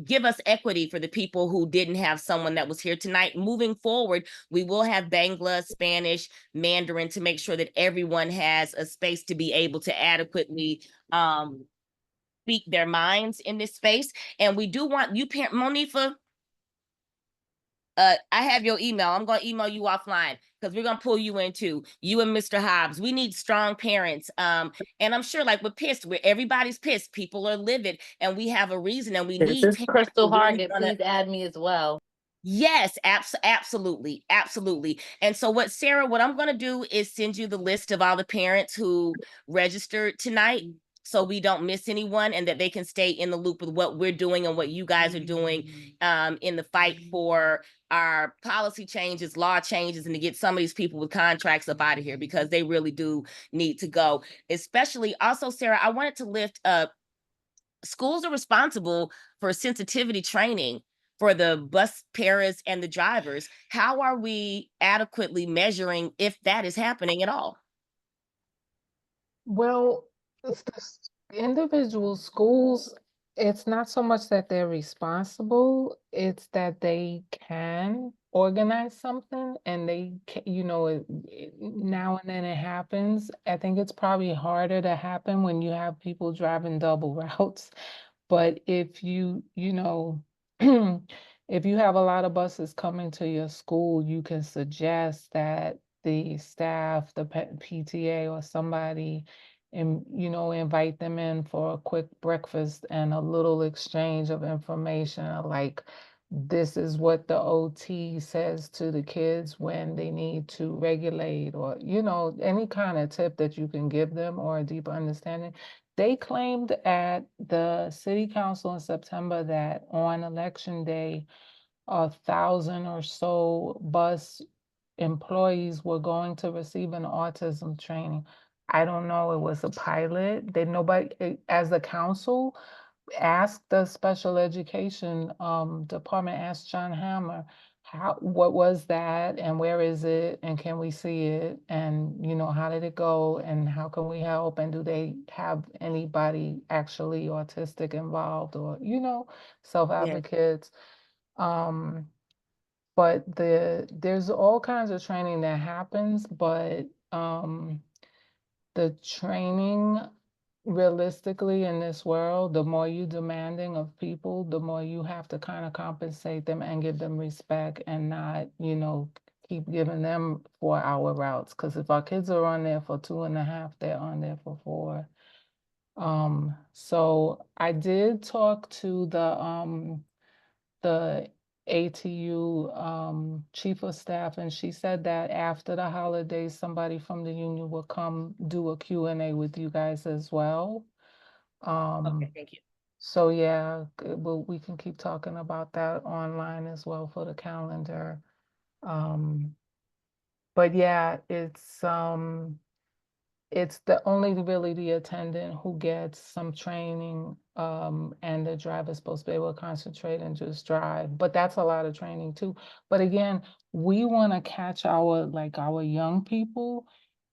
give us equity for the people who didn't have someone that was here tonight. Moving forward, we will have Bangla, Spanish, Mandarin to make sure that everyone has a space to be able to adequately speak their minds in this space. And we do want you, Monifa, I have your email. I'm going to email you offline because we're going to pull you in too. You and Mr. Hobbs. We need strong parents. And I'm sure, like, we're pissed. Everybody's pissed. People are livid, and we have a reason, and we need This is Crystal Hargett. Please add me as well. Yes, absolutely. Absolutely. And so what I'm going to do is send you the list of all the parents who registered tonight, so we don't miss anyone, and that they can stay in the loop with what we're doing and what you guys are doing in the fight for our policy changes, law changes, and to get some of these people with contracts up out of here, because they really do need to go. Especially also, Sarah, I wanted to lift up, schools are responsible for sensitivity training for the bus paras and the drivers. How are we adequately measuring if that is happening at all? Well, individual schools It's not so much that they're responsible, it's that they can organize something and they can, now and then it happens. I think it's probably harder to happen when you have people driving double routes. But if if you have a lot of buses coming to your school, you can suggest that the staff, the PTA or somebody, and invite them in for a quick breakfast and a little exchange of information, like this is what the OT says to the kids when they need to regulate, or any kind of tip that you can give them or a deeper understanding. They claimed at the city council in September that on election day, 1,000 or so bus employees were going to receive an autism training. I don't know, it was a pilot. As a council, asked the special education department, asked John Hammer, what was that and where is it and can we see it, and how did it go and how can we help, and do they have anybody actually autistic involved, or self-advocates. But there's all kinds of training that happens, but the training, realistically, in this world, the more you demanding of people, the more you have to kind of compensate them and give them respect, and not, keep giving them 4-hour routes. Because if our kids are on there for 2.5, they're on there for 4. So I did talk to the ATU chief of staff, and she said that after the holidays, somebody from the union will come do a Q&A with you guys as well. Okay, thank you. So yeah, we can keep talking about that online as well for the calendar. But yeah, it's really the attendant who gets some training, and the driver's supposed to be able to concentrate and just drive. But that's a lot of training too. But again, we want to catch our young people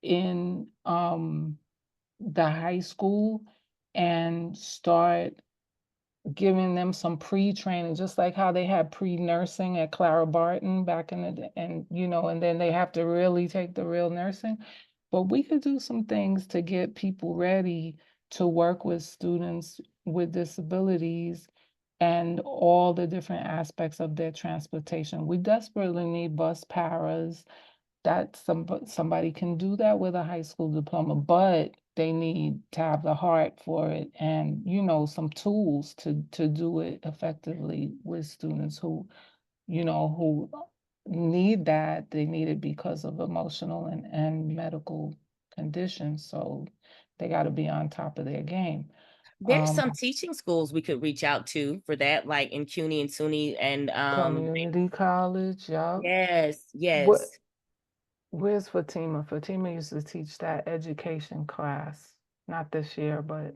in the high school and start giving them some pre-training, just like how they had pre-nursing at Clara Barton back in the day, and then they have to really take the real nursing. But we could do some things to get people ready to work with students with disabilities and all the different aspects of their transportation. We desperately need bus paras. That somebody can do that with a high school diploma, but they need to have the heart for it and some tools to do it effectively with students who who need that. They need it because of emotional and medical conditions, so they got to be on top of their game. There's some teaching schools we could reach out to for that, like in CUNY and SUNY and Community college. Yes. Where's Fatima? Fatima used to teach that education class. Not this year, but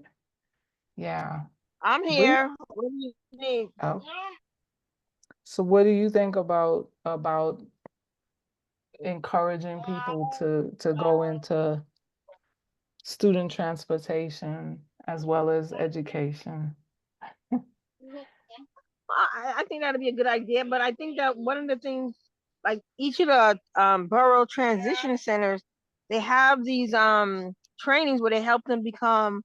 yeah. I'm here. What do you need? Oh. So what do you think about encouraging people to go into student transportation as well as education? I think that'd be a good idea, but I think that one of the things, like each of the borough transition centers, they have these trainings where they help them become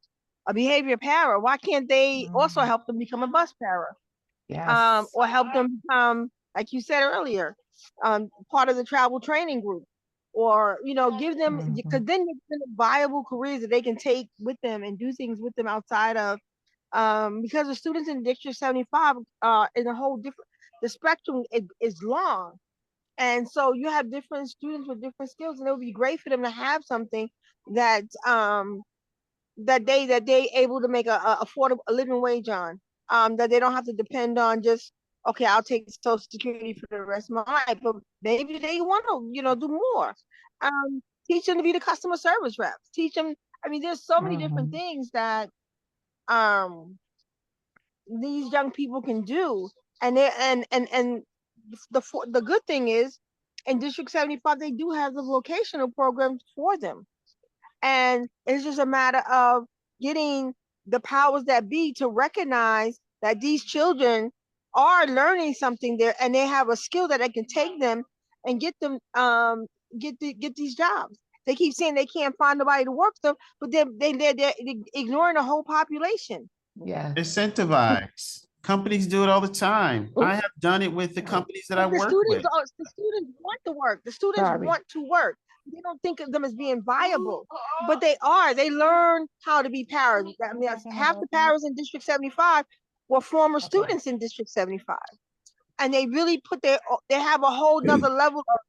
a behavior para. Why can't they also help them become a bus para? Yes. Or help them become, like you said earlier, part of the travel training group, or give them, because then it's viable careers that they can take with them and do things with them outside of. Because the students in District 75 is a whole different, the spectrum is long. And so you have different students with different skills, and it would be great for them to have something that they able to make a affordable living wage on, that they don't have to depend on just, okay, I'll take Social Security for the rest of my life, but maybe they want to do more. Teach them to be the customer service reps. Teach them. I mean, there's so many different things that these young people can do, and the good thing is, in District 75 they do have the vocational programs for them, and it's just a matter of getting the powers that be to recognize that these children are learning something there and they have a skill that they can take them and get them get these jobs. They keep saying they can't find nobody to work them, but they're ignoring the whole population. Yeah. Incentivize. Companies do it all the time. I have done it with the companies that I But work with. the students want to work. The students Sorry. want to work. They don't think of them as being viable, but they are. They learn how to be paras. I mean, half the paras in District 75 were former students in District 75. And they really they have a whole nother level of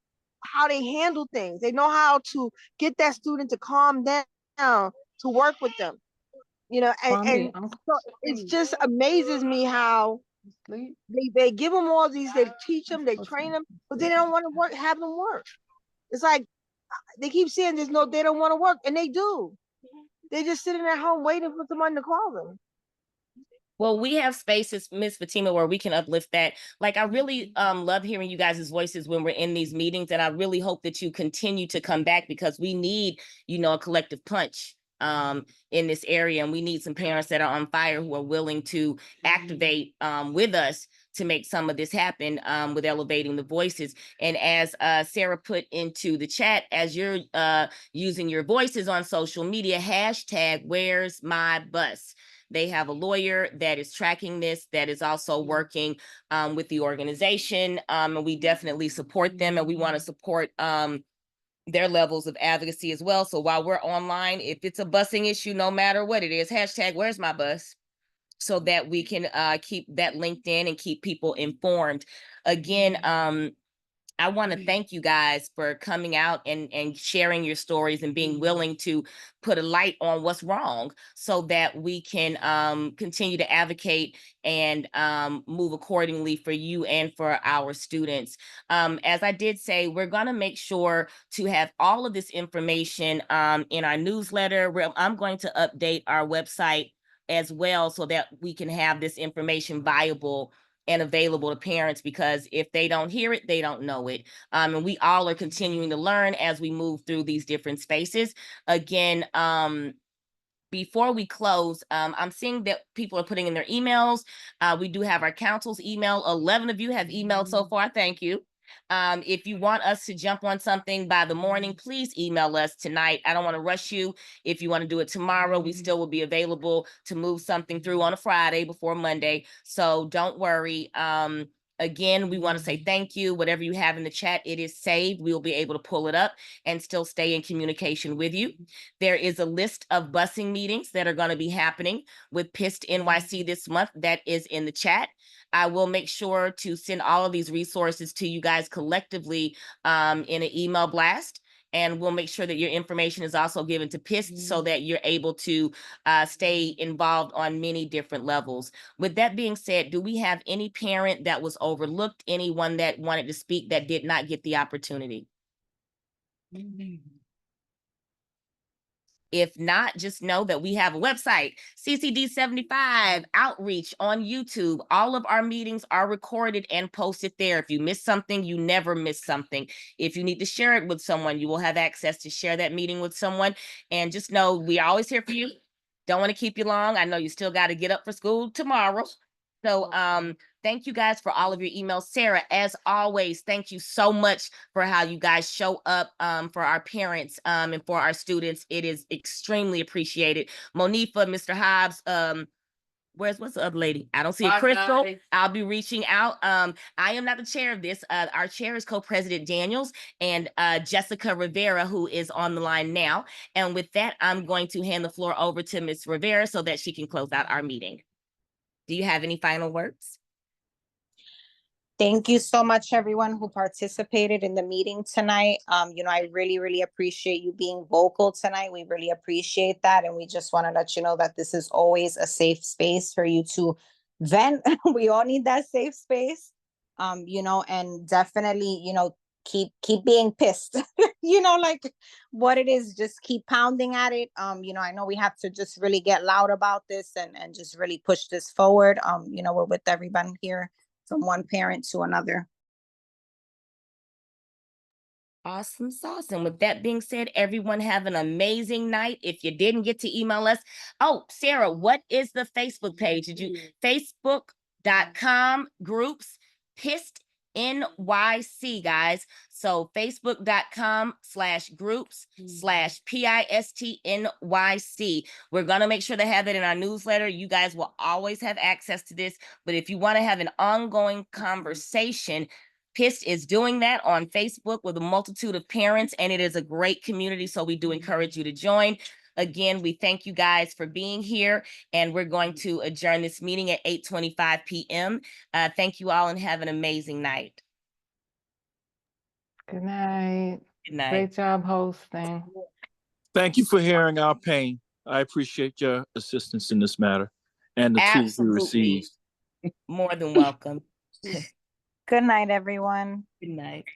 how they handle things. They know how to get that student to calm down, to work with them. You know, and so it just amazes me how they give them all these, they teach them, they train them, but they don't want to work, have them work. It's like they keep saying they don't want to work, and they do. They're just sitting at home waiting for someone to call them. Well, we have spaces, Miss Fatima, where we can uplift that. Like, I really love hearing you guys' voices when we're in these meetings, and I really hope that you continue to come back, because we need, a collective punch in this area, and we need some parents that are on fire who are willing to activate with us to make some of this happen with elevating the voices. And as Sarah put into the chat, as you're using your voices on social media, hashtag where's my bus. They have a lawyer that is tracking this, that is also working with the organization, and we definitely support them, and we want to support their levels of advocacy as well. So while we're online, if it's a busing issue, no matter what it is, hashtag where's my bus, so that we can keep that linked in and keep people informed. Again, I want to thank you guys for coming out and sharing your stories and being willing to put a light on what's wrong, so that we can continue to advocate and move accordingly for you and for our students. As I did say, we're going to make sure to have all of this information in our newsletter. I'm going to update our website as well, so that we can have this information viable and available to parents, because if they don't hear it, they don't know it. And we all are continuing to learn as we move through these different spaces. Again, before we close, I'm seeing that people are putting in their emails. We do have our council's email. 11 of you have emailed so far. Thank you. If you want us to jump on something by the morning, please email us tonight. I don't want to rush you. If you want to do it tomorrow, we still will be available to move something through on a Friday before Monday. So don't worry. Again, we want to say thank you. Whatever you have in the chat, it is saved. We'll be able to pull it up and still stay in communication with you. There is a list of busing meetings that are going to be happening with PIST NYC this month. That is in the chat. I will make sure to send all of these resources to you guys collectively in an email blast. And we'll make sure that your information is also given to PIST, so that you're able to stay involved on many different levels. With that being said, do we have any parent that was overlooked, anyone that wanted to speak that did not get the opportunity? If not, just know that we have a website, CCD 75 Outreach on YouTube. All of our meetings are recorded and posted there. If you miss something, you never miss something. If you need to share it with someone, you will have access to share that meeting with someone. And just know we're always here for you. Don't want to keep you long. I know you still got to get up for school tomorrow. So thank you guys for all of your emails. Sarah, as always, thank you so much for how you guys show up for our parents and for our students. It is extremely appreciated. Monifa, Mr. Hobbs, what's the other lady? I don't see a Crystal. I'll be reaching out. I am not the chair of this. Our chair is Co-President Daniels and Jessica Rivera, who is on the line now. And with that, I'm going to hand the floor over to Ms. Rivera so that she can close out our meeting. Do you have any final words? Thank you so much, everyone who participated in the meeting tonight. I really, really appreciate you being vocal tonight. We really appreciate that. And we just want to let you know that this is always a safe space for you to vent. We all need that safe space, and definitely, keep being pissed, like what it is, just keep pounding at it. I know we have to just really get loud about this and just really push this forward. We're with everyone here from one parent to another. Awesome sauce. And with that being said, everyone have an amazing night. If you didn't get to email us, oh, Sarah, what is the Facebook page? Did you Facebook.com/groups Pissed NYC, guys. So Facebook.com/groups/PIST-NYC. We're gonna make sure to have it in our newsletter. You guys will always have access to this, but if you want to have an ongoing conversation, PIST is doing that on Facebook with a multitude of parents, and it is a great community. So we do encourage you to join. Again, we thank you guys for being here, and we're going to adjourn this meeting at 8:25 p.m. Thank you all and have an amazing night. Good night. Good night. Great job hosting. Thank you for hearing our pain. I appreciate your assistance in this matter and the tools we Absolutely. received. More than welcome. Good night, everyone. Good night.